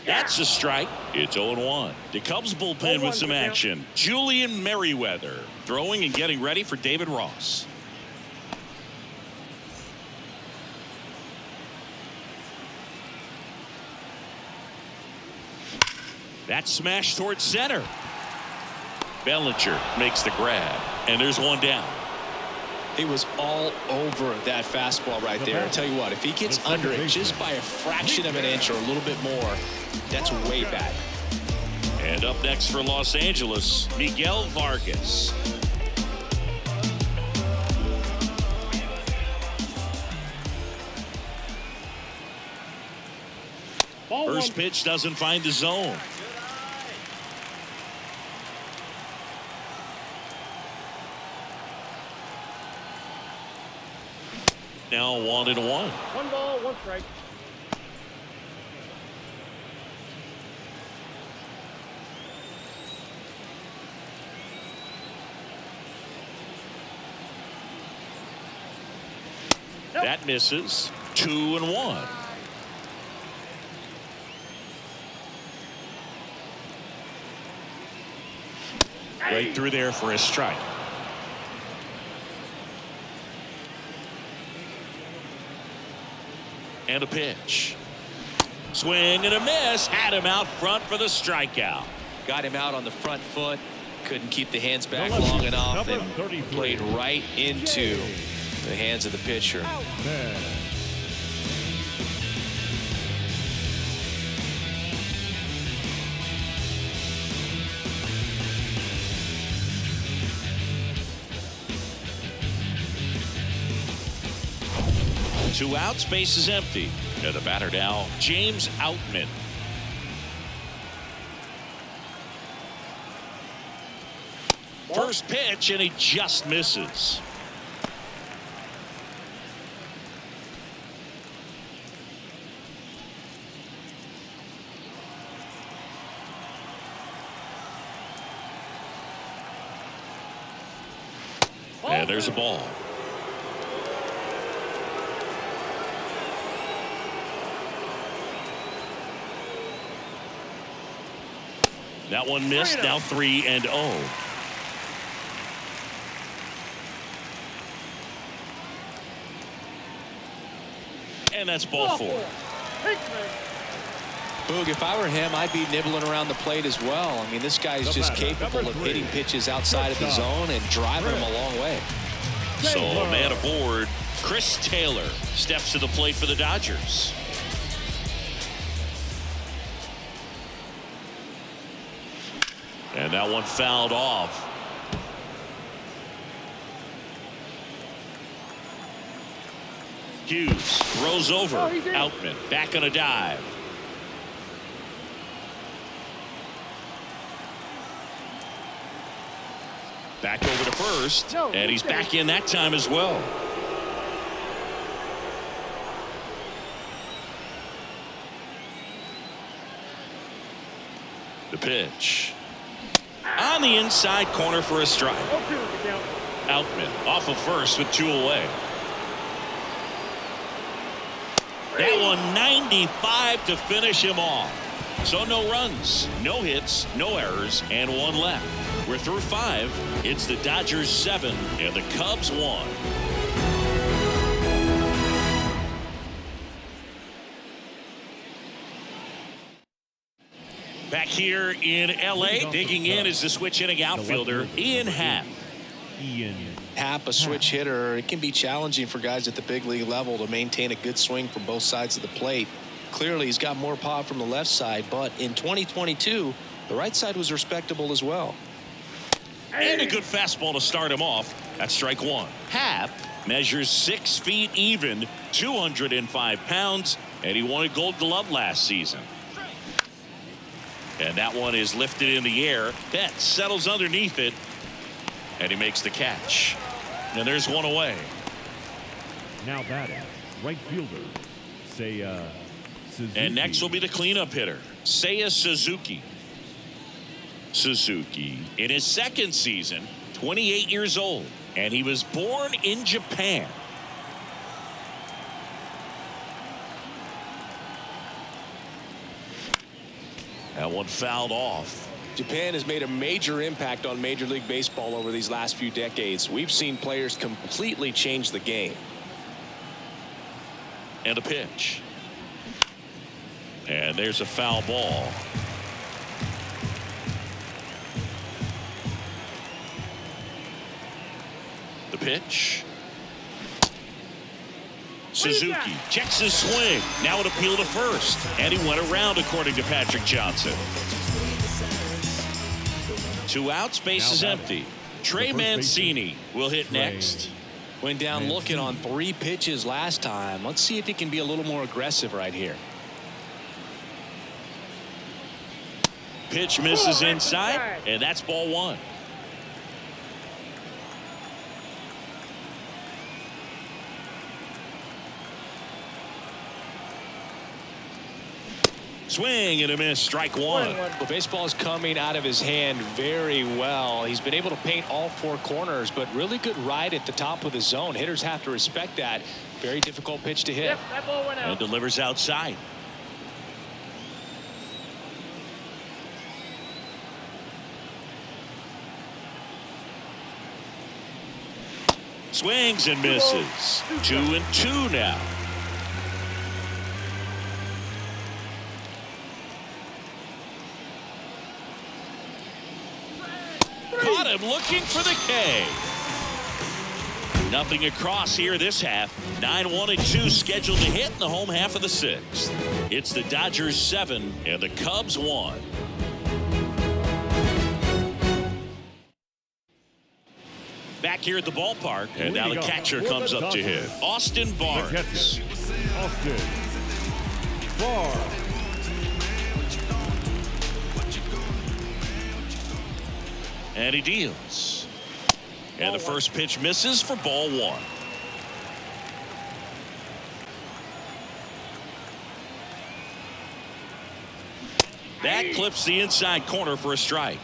That's a strike. It's 0-1. The Cubs bullpen with some action. Julian Merriweather throwing and getting ready for David Ross. That smash towards center. Bellinger makes the grab, and there's one down. He was all over that fastball right there. I tell you what, if he gets under it just by a fraction of an inch or a little bit more, that's way back. And up next for Los Angeles, Miguel Vargas. First pitch doesn't find the zone. Now 1-1. 1 ball, 1 strike. That misses. 2-1. Right through there for a strike. And a pitch. Swing and a miss. Had him out front for the strikeout. Got him out on the front foot. Couldn't keep the hands back long enough and played right into the hands of the pitcher. Two outs, base is empty. And the batter now, James Outman. First pitch, and he just misses. And there's a ball. That one missed. Now 3-0. And that's ball 4. Boog, if I were him, I'd be nibbling around the plate as well. I mean, this guy's just capable of hitting pitches outside of the zone and driving them a long way. So a man aboard, Chris Taylor steps to the plate for the Dodgers. And that one fouled off. Hughes throws over. Outman back on a dive. Back over to first. And he's back in that time as well. The pitch. On the inside corner for a strike. Outman off of first with 2 away. That one 95 to finish him off. So no runs, no hits, no errors, and 1 left. We're through 5. It's the Dodgers 7 and the Cubs 1. Back here in L.A., digging in is the switch hitting outfielder, Ian Happ. Happ, a switch hitter, it can be challenging for guys at the big league level to maintain a good swing from both sides of the plate. Clearly, he's got more pop from the left side, but in 2022, the right side was respectable as well. And a good fastball to start him off. That's strike one. Happ measures 6 feet even, 205 pounds, and he won a Gold Glove last season. And that one is lifted in the air. Betts settles underneath it, and he makes the catch. And there's one away. Now batting, right fielder, Seiya Suzuki. And next will be the cleanup hitter, Seiya Suzuki. Suzuki, in his second season, 28 years old, and he was born in Japan. That one fouled off. Japan has made a major impact on Major League Baseball over these last few decades. We've seen players completely change the game. And a pitch. And there's a foul ball. The pitch. Suzuki checks his swing. Now an appeal to first. And he went around, according to Patrick Johnson. 2 outs, base is empty. Trey Mancini will hit next. Went down looking on 3 pitches last time. Let's see if he can be a little more aggressive right here. Pitch misses inside, and that's ball 1. Swing and a miss, strike 1. The baseball is coming out of his hand very well. He's been able to paint all 4 corners, but really good ride at the top of the zone. Hitters have to respect that. Very difficult pitch to hit. Yep, that ball went out. And delivers outside. Swings and misses. 2-2 now. Caught him looking for the K. Nothing across here this half. 9-1-2 scheduled to hit in the home half of the 6th. It's the Dodgers 7 and the Cubs 1. Back here at the ballpark, and now the catcher comes up to hit. Austin Barnes. Austin Barnes. And he deals. And the first pitch misses for ball 1. That clips the inside corner for a strike.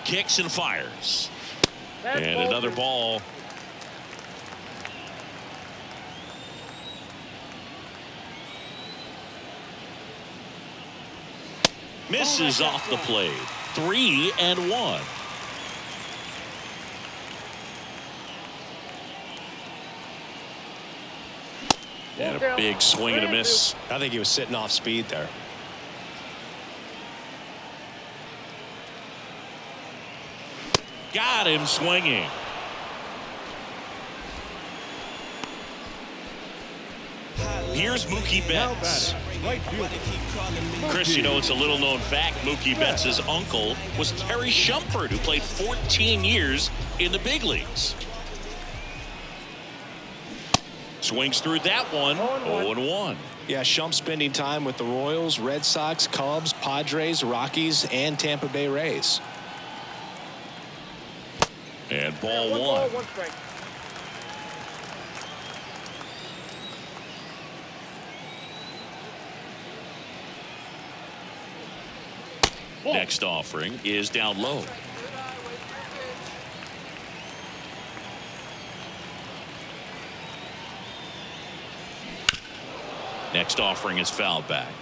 Kicks and fires. And another ball. Misses off the plate. 3-1. And a big swing and a miss. I think he was sitting off speed there. Got him swinging. Here's Mookie Betts. Right fielder. Chris, you know, it's a little known fact. Mookie Betts' uncle was Terry Shumpert, who played 14 years in the big leagues. Swings through that one. 0-1. Yeah, Shump spending time with the Royals, Red Sox, Cubs, Padres, Rockies, and Tampa Bay Rays. And ball 1. One strike. Next offering is down low. Next offering is fouled back.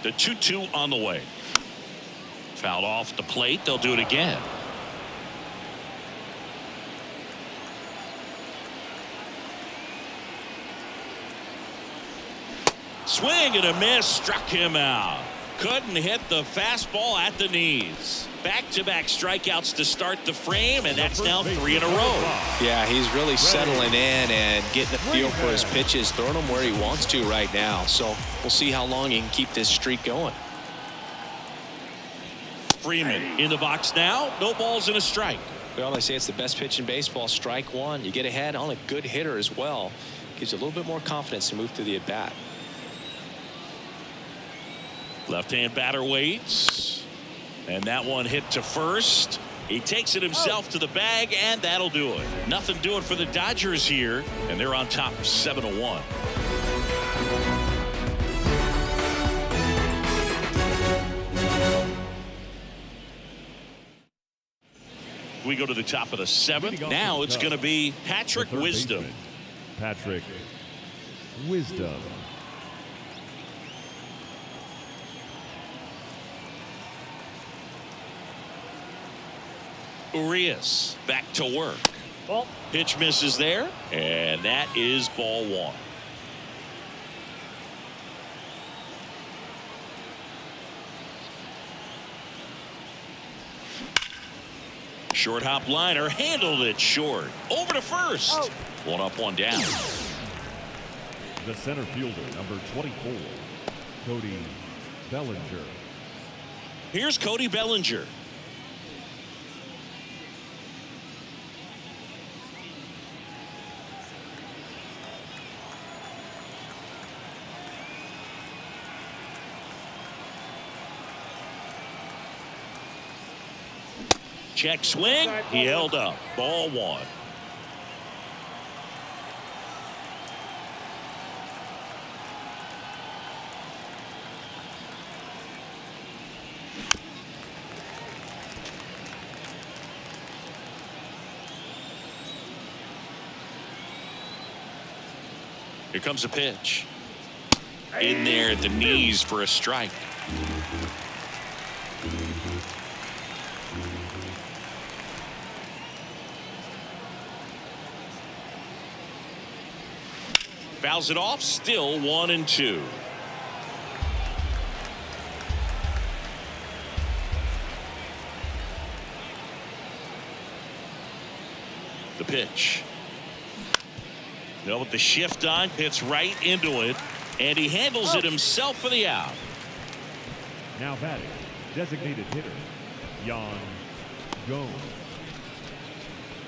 The 2-2 on the way. Fouled off the plate. They'll do it again. Swing and a miss, struck him out. Couldn't hit the fastball at the knees. Back-to-back strikeouts to start the frame, and that's now 3 in a row. Yeah, he's really settling in and getting a feel for his pitches, throwing them where he wants to right now. So we'll see how long he can keep this streak going. Freeman in the box now. No balls and a strike. Well, they say it's the best pitch in baseball. Strike one. You get ahead on a good hitter as well. Gives you a little bit more confidence to move through the at-bat. Left-hand batter waits. And that one hit to first. He takes it himself to the bag, and that'll do it. Nothing doing for the Dodgers here, and they're on top 7-1. We go to the top of the 7th. Now it's going to be Patrick Wisdom. Patrick Wisdom. Urias back to work. Pitch misses there, and that is ball 1. Short hop liner, handled it short. Over to first. 1 up, 1 down. The center fielder, number 24, Cody Bellinger. Here's Cody Bellinger. Check swing. He held up. Ball 1. Here comes a pitch. In there at the knees for a strike. Fouls it off. Still 1-2. The pitch. No, with the shift on, hits right into it, and he handles it himself for the out. Now batting, designated hitter, Yan Gomes.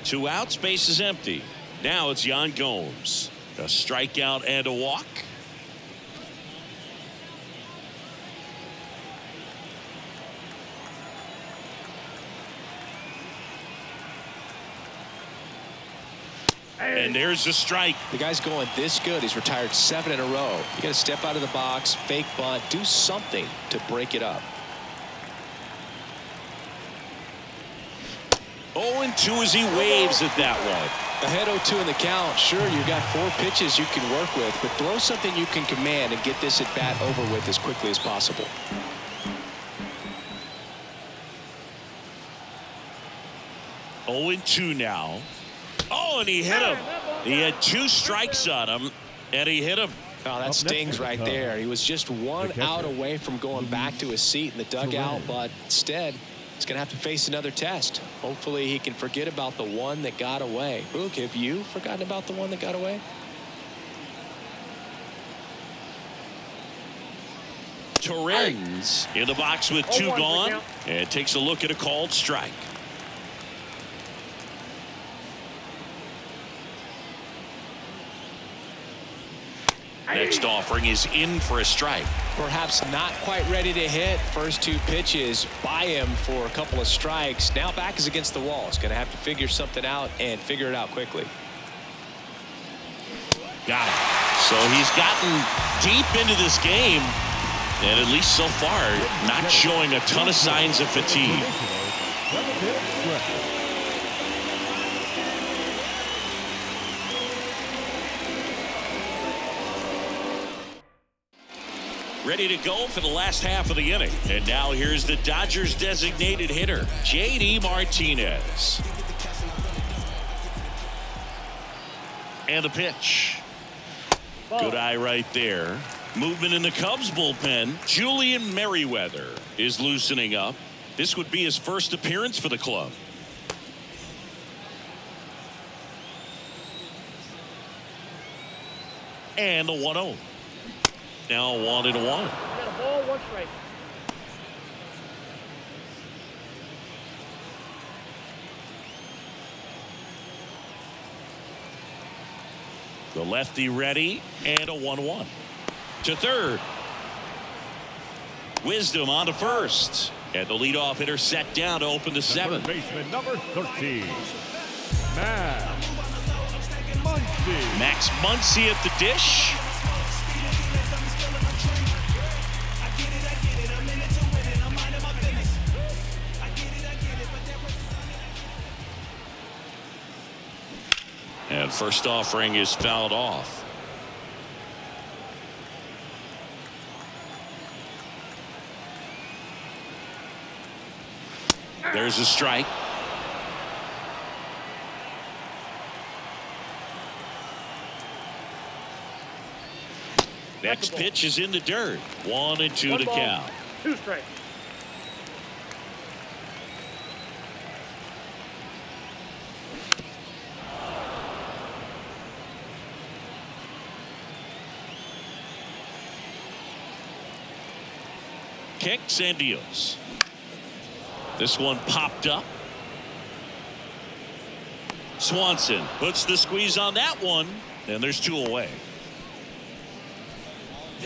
2 outs, base is empty. Now it's Yan Gomes. A strikeout and a walk. And there's the strike. The guy's going this good. He's retired 7 in a row. You got to step out of the box, fake bunt, do something to break it up. 0-2 as he waves at that one. Ahead 0-2 in the count. Sure, you've got 4 pitches you can work with, but throw something you can command and get this at bat over with as quickly as possible. Oh, 0-2 now. Oh, and he hit him. He had 2 strikes on him, and he hit him. Oh, that stings right there. He was just 1 out away from going back to his seat in the dugout, but instead, he's going to have to face another test. Hopefully, he can forget about the one that got away. Boog, have you forgotten about the one that got away? Torrens in the box with 2 gone, and takes a look at a called strike. Next offering is in for a strike. Perhaps not quite ready to hit. First 2 pitches by him for a couple of strikes. Now back is against the wall. He's going to have to figure something out and figure it out quickly. Got it. So he's gotten deep into this game, and at least so far, not showing a ton of signs of fatigue. Ready to go for the last half of the inning. And now here's the Dodgers designated hitter, J.D. Martinez. And the pitch. Good eye right there. Movement in the Cubs bullpen. Julian Merriweather is loosening up. This would be his first appearance for the club. And the 1-0. Now 1-1. Got a ball, 1 strike. The lefty ready, and a 1-1. To third. Wisdom on to first. And the leadoff hitter set down to open the 7th. Baseman number 13. Muncy. Max Muncy at the dish. And first offering is fouled off. There's a strike. Next pitch is in the dirt. 1-2 to count. 2 strikes. Kicks and deals. This one popped up. Swanson puts the squeeze on that one, and there's 2 away.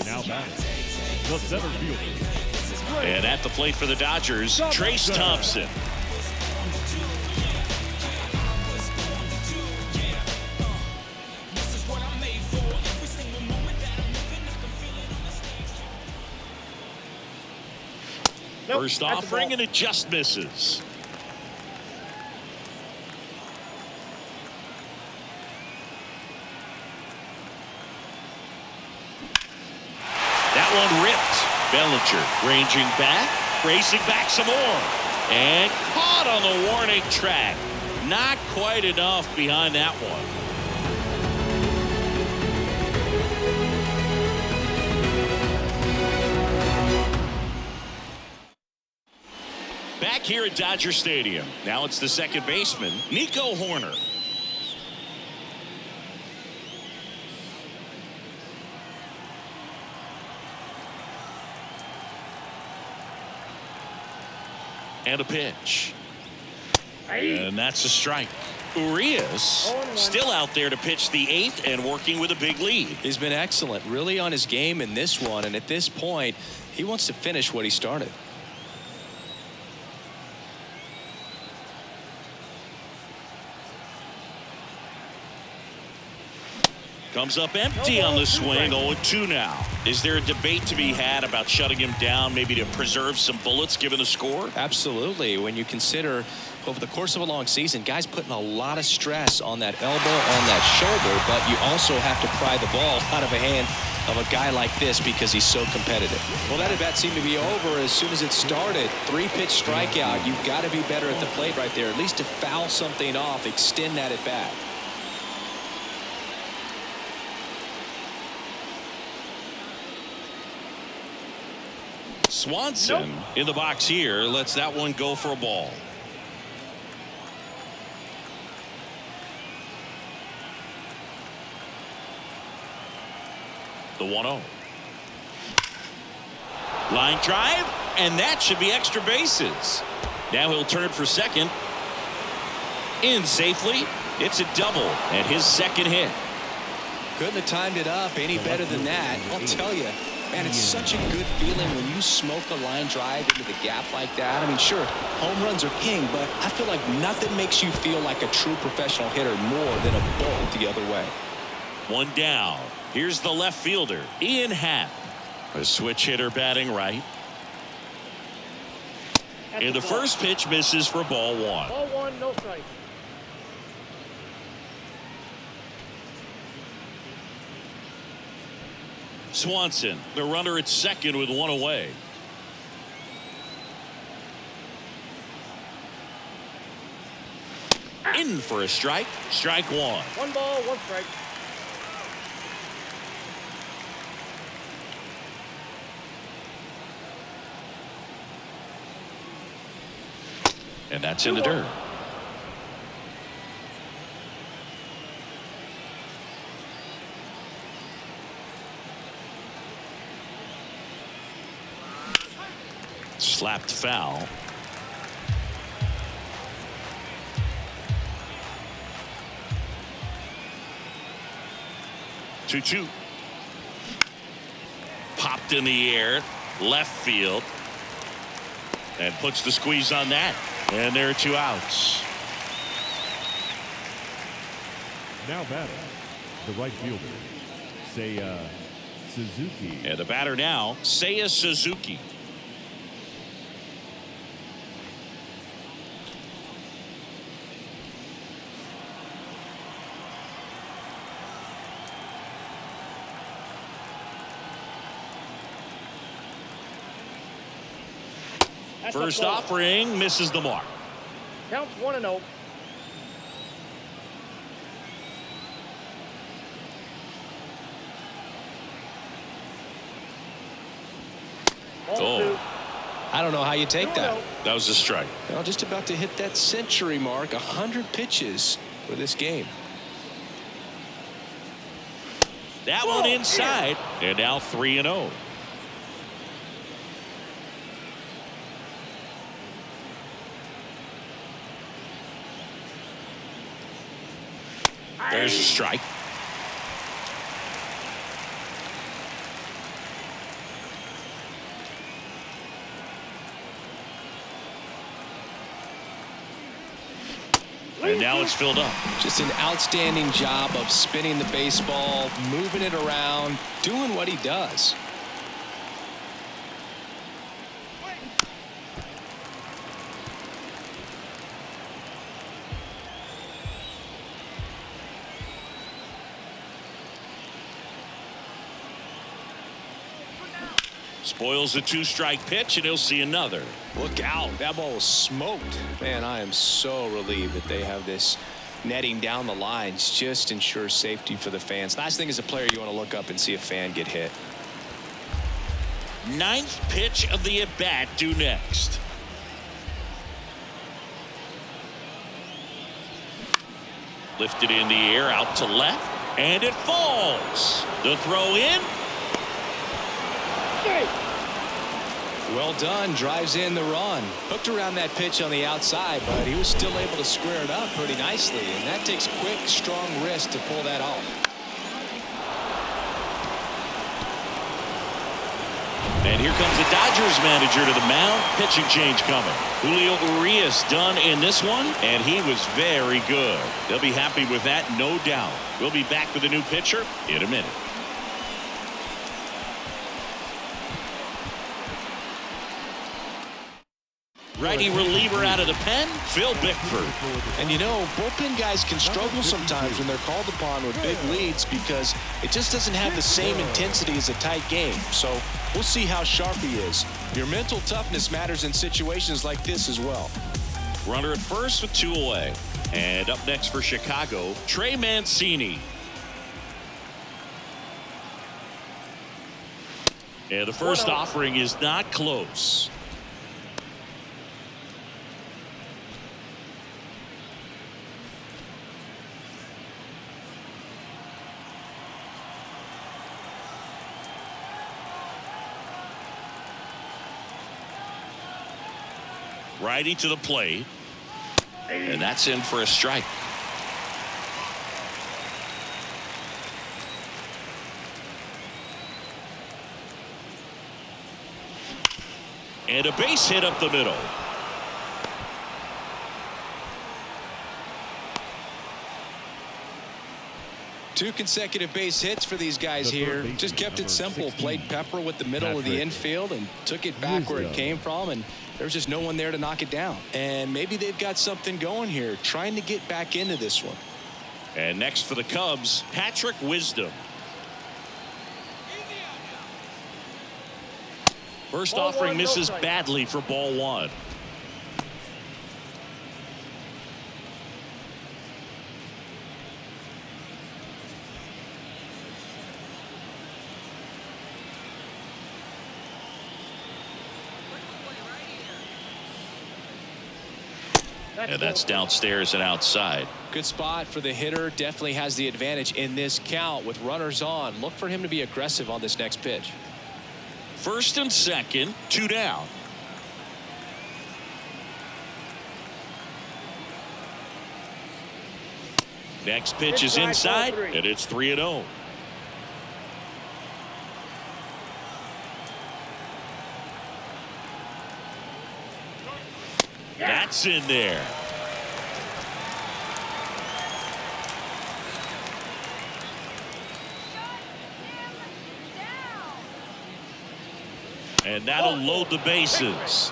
Now back. The center fielder. And at the plate for the Dodgers, Trace Thompson. First offering, and it just misses. That one ripped. Bellinger ranging back, racing back some more, and caught on the warning track. Not quite enough behind that one. Back here at Dodger Stadium. Now it's the second baseman, Nico Horner. And a pitch. And that's a strike. Urias still out there to pitch the 8th and working with a big lead. He's been excellent, really on his game in this one, and at this point he wants to finish what he started. Comes up empty on the swing. 0-2 now. Is there a debate to be had about shutting him down, maybe to preserve some bullets given the score? Absolutely. When you consider over the course of a long season, guys putting a lot of stress on that elbow, on that shoulder, but you also have to pry the ball out of a hand of a guy like this because he's so competitive. Well, that at bat seemed to be over as soon as it started. 3-pitch strikeout. You've got to be better at the plate right there, at least to foul something off, extend that at bat. Swanson in the box here lets that one go for a ball. The 1-0. Line drive, and that should be extra bases. Now he'll turn for second. In safely. It's a double and his second hit. Couldn't have timed it up any better than that. I'll tell you, man, it's such a good feeling when you smoke a line drive into the gap like that. I mean, sure, home runs are king, but I feel like nothing makes you feel like a true professional hitter more than a bolt the other way. One down. Here's the left fielder, Ian Happ. A switch hitter batting right. And the first pitch misses for ball 1. Ball 1, no strike. Swanson, the runner at second with 1 away. In for a strike. Strike 1. 1 ball, 1 strike. And that's in the dirt. Slapped foul. Two. Popped in the air, left field, and puts the squeeze on that. And there are 2 outs. Now batting, the right fielder, Seiya Suzuki. And the batter now, Seiya Suzuki. First offering misses the mark. Counts 1-0. Oh, I don't know how you take that. that was a strike. Well, just about to hit that century mark. 100 pitches for this game. That one inside, and now 3-0. There's a strike. And now it's filled up. Just an outstanding job of spinning the baseball, moving it around, doing what he does. Spoils a 2-strike pitch, and he'll see another. Look out. That ball was smoked. Man, I am so relieved that they have this netting down the lines. Just ensures safety for the fans. Last thing as a player, you want to look up and see a fan get hit. 9th pitch of the at-bat due next. Lifted in the air, out to left, and it falls. The throw in. Well done. Drives in the run. Hooked around that pitch on the outside, but he was still able to square it up pretty nicely. And that takes quick, strong wrist to pull that off. And here comes the Dodgers manager to the mound. Pitching change coming. Julio Urias done in this one, and he was very good. They'll be happy with that, no doubt. We'll be back with a new pitcher in a minute. Righty reliever out of the pen, Phil Bickford. And you know, bullpen guys can struggle sometimes when they're called upon with big leads because it just doesn't have the same intensity as a tight game. So we'll see how sharp he is. Your mental toughness matters in situations like this as well. Runner at first with 2 away. And up next for Chicago, Trey Mancini. And the first offering is not close. Righty to the plate, and that's in for a strike. And a base hit up the middle. Two consecutive base hits for these guys here. Just kept it simple. Played pepper with the middle of the infield and took it back where it came from, and there was just no one there to knock it down. And maybe they've got something going here, trying to get back into this one. And next for the Cubs, Patrick Wisdom. First offering misses badly for ball 1. And that's downstairs and outside. Good spot for the hitter. Definitely has the advantage in this count with runners on. Look for him to be aggressive on this next pitch. First and second, 2 down. Next pitch is inside, and it's 3-0. That's in there. And that'll load the bases.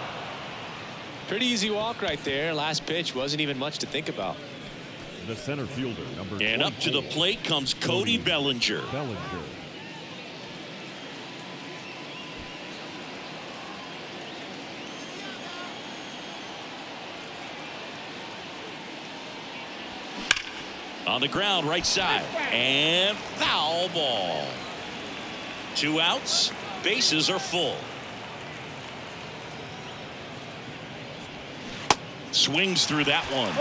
Pretty easy walk right there. Last pitch wasn't even much to think about. The center fielder, number And up to the plate comes Cody Bellinger. On the ground, right side, and foul ball. 2 outs, bases are full. Swings through that one.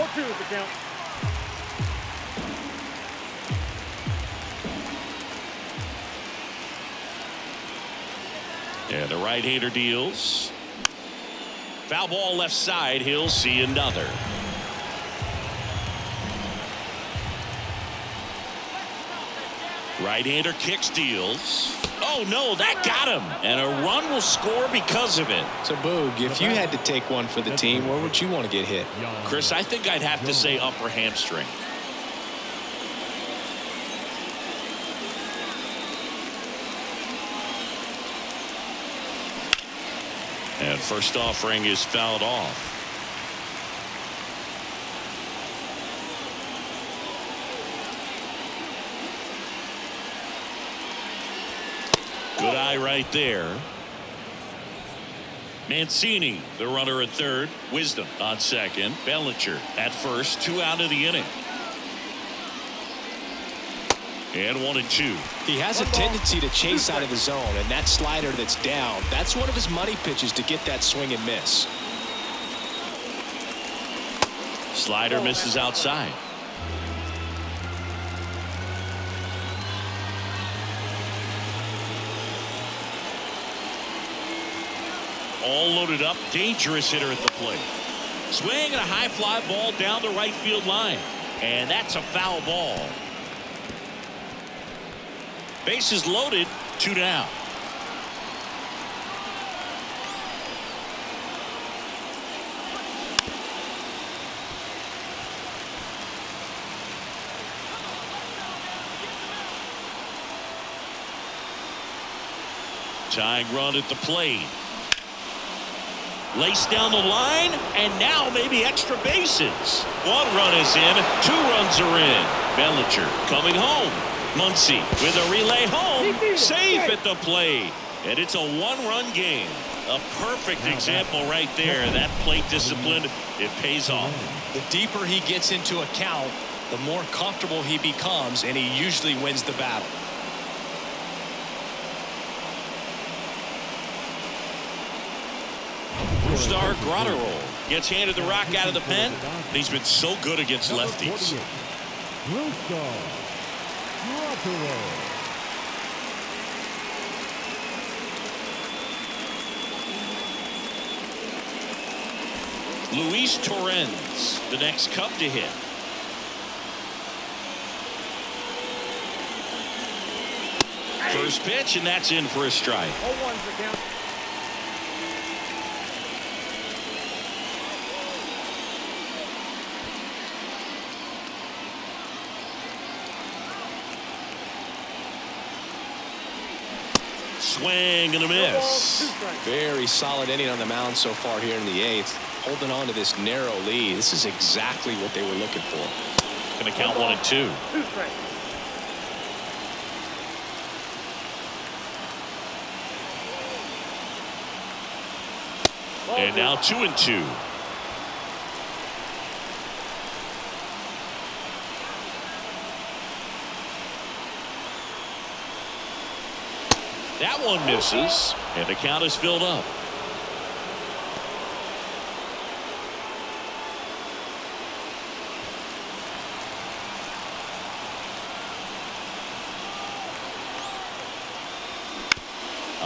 And the right-hander deals. Foul ball left side. He'll see another. Right-hander kicks, deals. Oh, no, that got him. And a run will score because of it. So, Boog, if you had to take one for the team, where would you want to get hit? Chris, I think I'd have to say upper hamstring. And first offering is fouled off. Good eye right there. Mancini, the runner at third. Wisdom on second. Bellinger at first. 2 out of the inning. And 1-2. He has a tendency to chase out of the zone, and that slider that's down, that's one of his money pitches to get that swing and miss. Slider misses outside. All loaded up, dangerous hitter at the plate. Swing and a high fly ball down the right field line. And that's a foul ball. Bases loaded, 2 down. Tying run at the plate. Laced down the line, and now maybe extra bases. 1 run is in, 2 runs are in. Bellinger coming home. Muncy with a relay home. Safe at the plate. And it's a 1-run game. A perfect example right there. That plate discipline, it pays off. The deeper he gets into a count, the more comfortable he becomes, and he usually wins the battle. Star Grotterol gets handed the rock out of the pen. He's been so good against lefties. Luis Torrens, the next Cub to hit. First pitch, and that's in for a strike. 0-1's the count. Swing and a miss. Very solid inning on the mound so far here in the 8th. Holding on to this narrow lead. This is exactly what they were looking for. Going to count 1-2. And now 2-2. That one misses, and the count is filled up.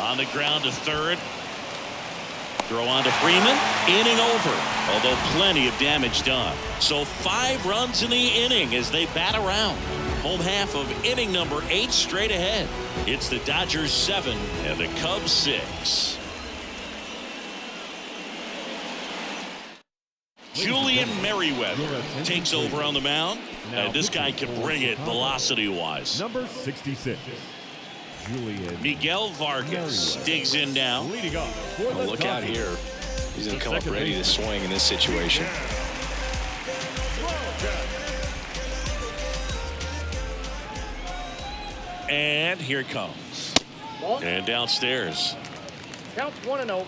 On the ground to third. Throw on to Freeman. Inning over, although plenty of damage done. So 5 runs in the inning as they bat around. Home half of inning number 8 straight ahead. It's the Dodgers 7 and the Cubs 6. Julian Merriweather takes over on the mound. And this guy can bring it velocity-wise. Number 66. Julian Miguel Vargas digs in now. leading off for Well, the look out Dodgers. here. He's going to come up ready to swing in this situation. And here it comes. And downstairs. Count 1-0.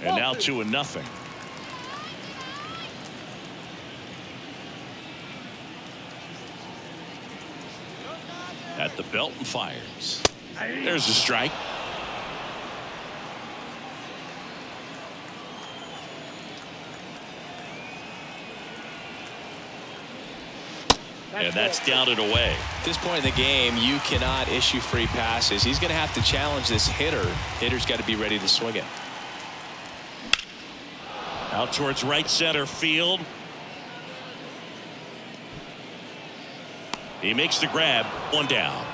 And now 2-0. At the belt and fires. There's a strike. And that's down and away. At this point in the game, you cannot issue free passes. He's going to have to challenge this hitter. Hitter's got to be ready to swing it. Out towards right center field. He makes the grab. 1 down.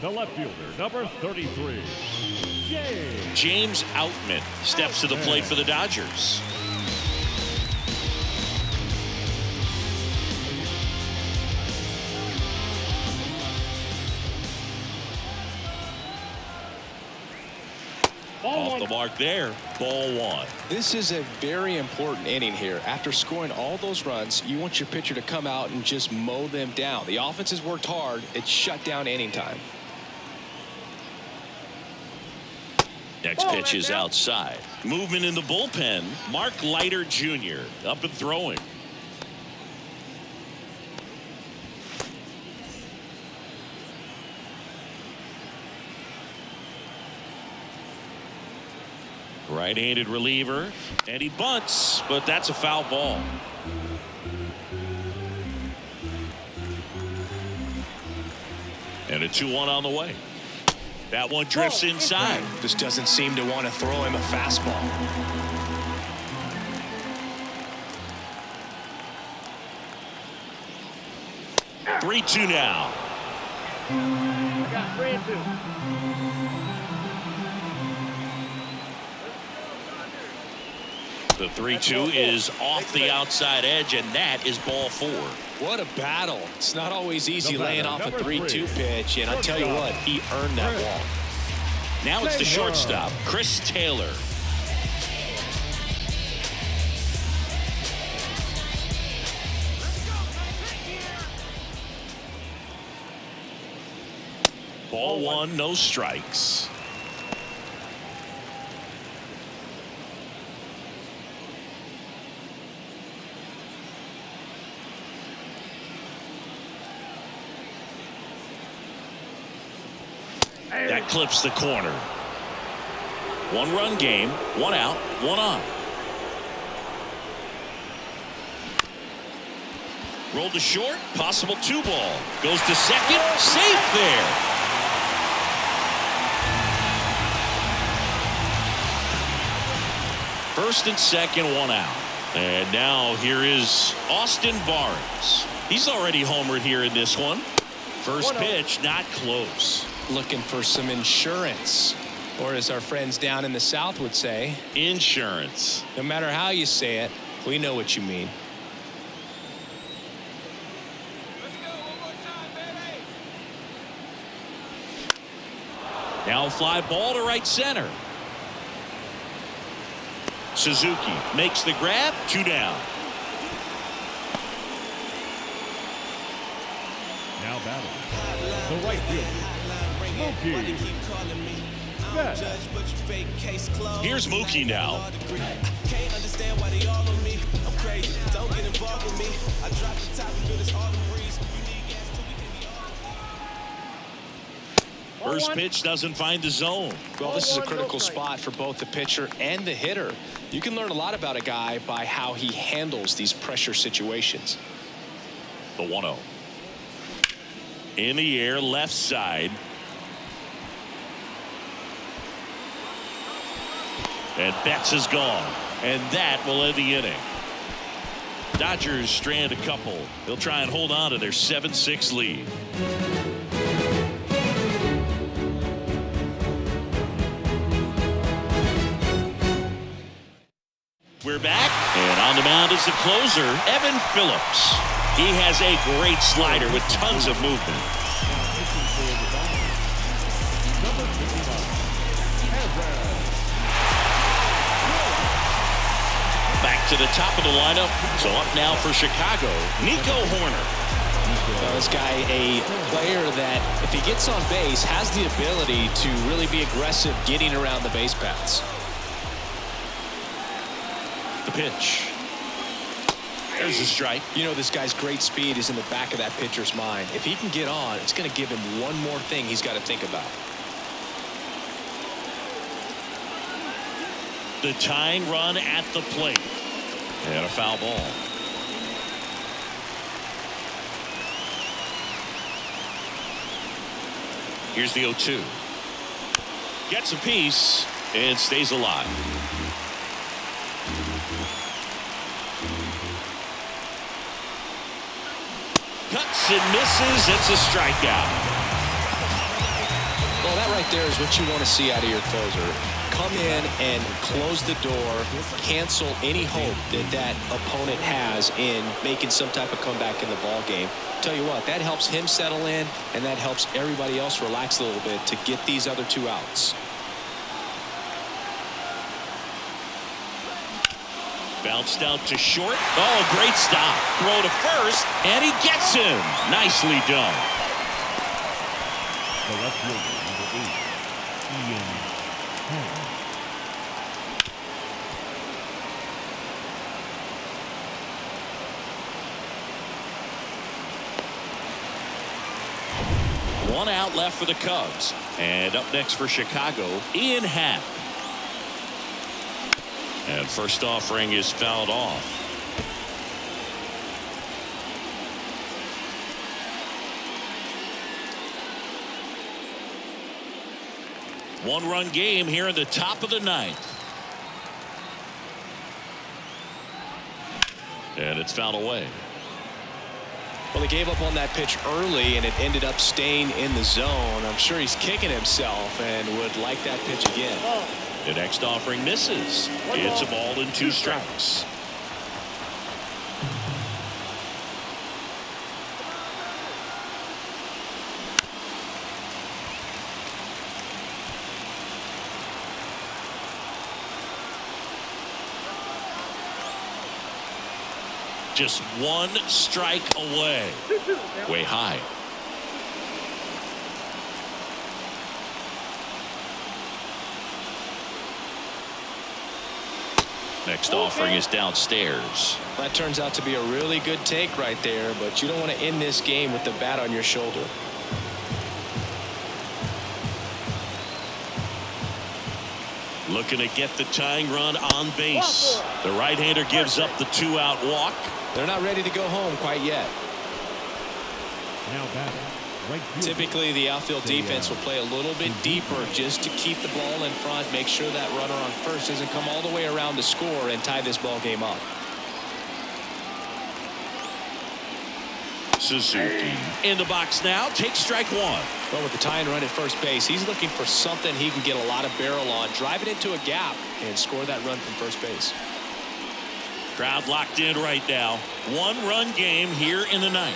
The left fielder, number 33. James Outman steps to the plate for the Dodgers. Off the mark there. Ball 1. This is a very important inning here. After scoring all those runs, you want your pitcher to come out and just mow them down. The offense has worked hard. It's shut down inning time. Next pitch is outside. Movement in the bullpen. Mark Leiter Jr. up and throwing. Right-handed reliever, and he bunts, but that's a foul ball. And a 2-1 on the way. That one drifts inside. Just doesn't seem to want to throw him a fastball. Three 2 now. I got 3-2. The 3-2 is off the outside edge, and that is ball 4. What a battle. It's not always easy laying off a number 3-2 3. pitch, and I'll tell you what, he earned that ball. Now it's the shortstop, Chris Taylor. Ball 1, no strikes. That clips the corner. 1-run game, 1 out, 1 on. Rolled to short, possible 2-ball. Goes to second, safe there. First and second, 1 out. And now here is Austin Barnes. He's already homered here in this one. First pitch, not close. Looking for some insurance, or as our friends down in the South would say, Insurance. no matter how you say it, we know what you mean. Let's go one more time, baby. Now a fly ball to right center. Suzuki makes the grab. 2 down. Now batting. The right fielder. Mookie. Here's Mookie now. Can't understand why they all on me. I'm crazy. Don't get involved with me. I drop the top and feel this autumn breeze. You need gas till we can be First pitch doesn't find the zone. Well, this is a critical spot for both the pitcher and the hitter. You can learn a lot about a guy by how he handles these pressure situations. The 1-0. In the air, left side. And Betts is gone. And that will end the inning. Dodgers strand a couple. They'll try and hold on to their 7-6 lead. We're back, and on the mound is the closer, Evan Phillips. He has a great slider with tons of movement. Back to the top of the lineup. So up now for Chicago, Nico Horner. This guy, a player that, if he gets on base, has the ability to really be aggressive getting around the base paths. The pitch. There's a strike. You know, this guy's great speed is in the back of that pitcher's mind. If he can get on, it's going to give him one more thing he's got to think about. The tying run at the plate. And a foul ball. Here's the 0-2. Gets a piece and stays alive. Cuts and misses. It's a strikeout. Well, that right there is what you want to see out of your closer. Come in and close the door, cancel any hope that that opponent has in making some type of comeback in the ball game. Tell you what, that helps him settle in, and that helps everybody else relax a little bit to get these other two outs. Bounced out to short. Oh, great stop. Throw to first, and he gets him. Nicely done. The left fielder, number 8, Ian Happ. One out left for the Cubs. And up next for Chicago, Ian Happ. And first offering is fouled off. One-run game here in the top of the ninth. And it's fouled away. Well, he gave up on that pitch early, and it ended up staying in the zone. I'm sure he's kicking himself and would like that pitch again. The next offering misses. It's a ball and 2 strikes. Just 1 strike away. Way high. Next offering is downstairs. That turns out to be a really good take right there, but you don't want to end this game with the bat on your shoulder. Looking to get the tying run on base. The right-hander gives up the 2-out walk. They're not ready to go home quite yet. Now batting, right fielder. Typically, the outfield defense will play a little bit deeper just to keep the ball in front, make sure that runner on first doesn't come all the way around to score and tie this ball game up. Suzuki in the box now. Takes strike 1. Well, with the tying run at first base, he's looking for something he can get a lot of barrel on, drive it into a gap, and score that run from first base. Crowd locked in right now. 1-run game here in the ninth.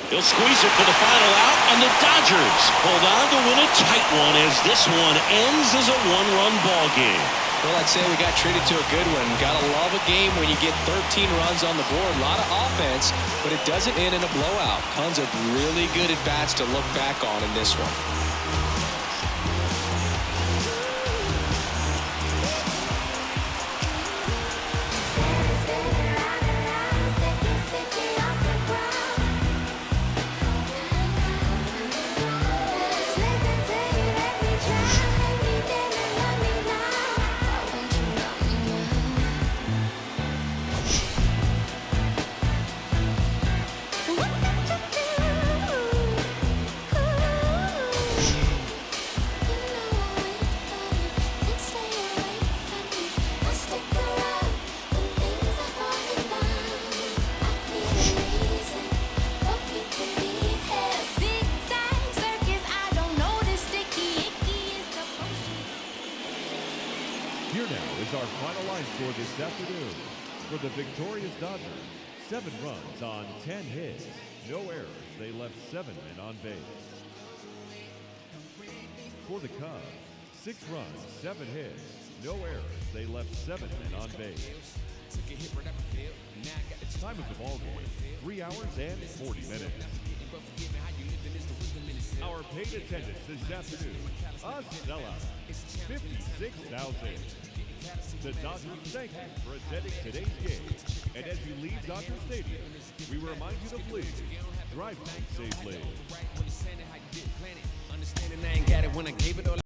He'll squeeze it for the final out, and the Dodgers hold on to win a tight one as this one ends as a 1-run ball game. Well, I'd say we got treated to a good one. Gotta love a game when you get 13 runs on the board. A lot of offense, but it doesn't end in a blowout. Tons of really good at-bats to look back on in this one. is our final line score this afternoon. For the victorious Dodgers, 7 runs on 10 hits. No errors. They left 7 men on base. For the Cubs, 6 runs, 7 hits. No errors. They left 7 men on base. Time of the ball game, 3 hours and 40 minutes. Our paid attendance this afternoon, a sellout, 56,000. The Dodgers thank you for attending today's game. And as you leave Dodger Stadium, we remind you to please drive home safely. Understanding I ain't got it when I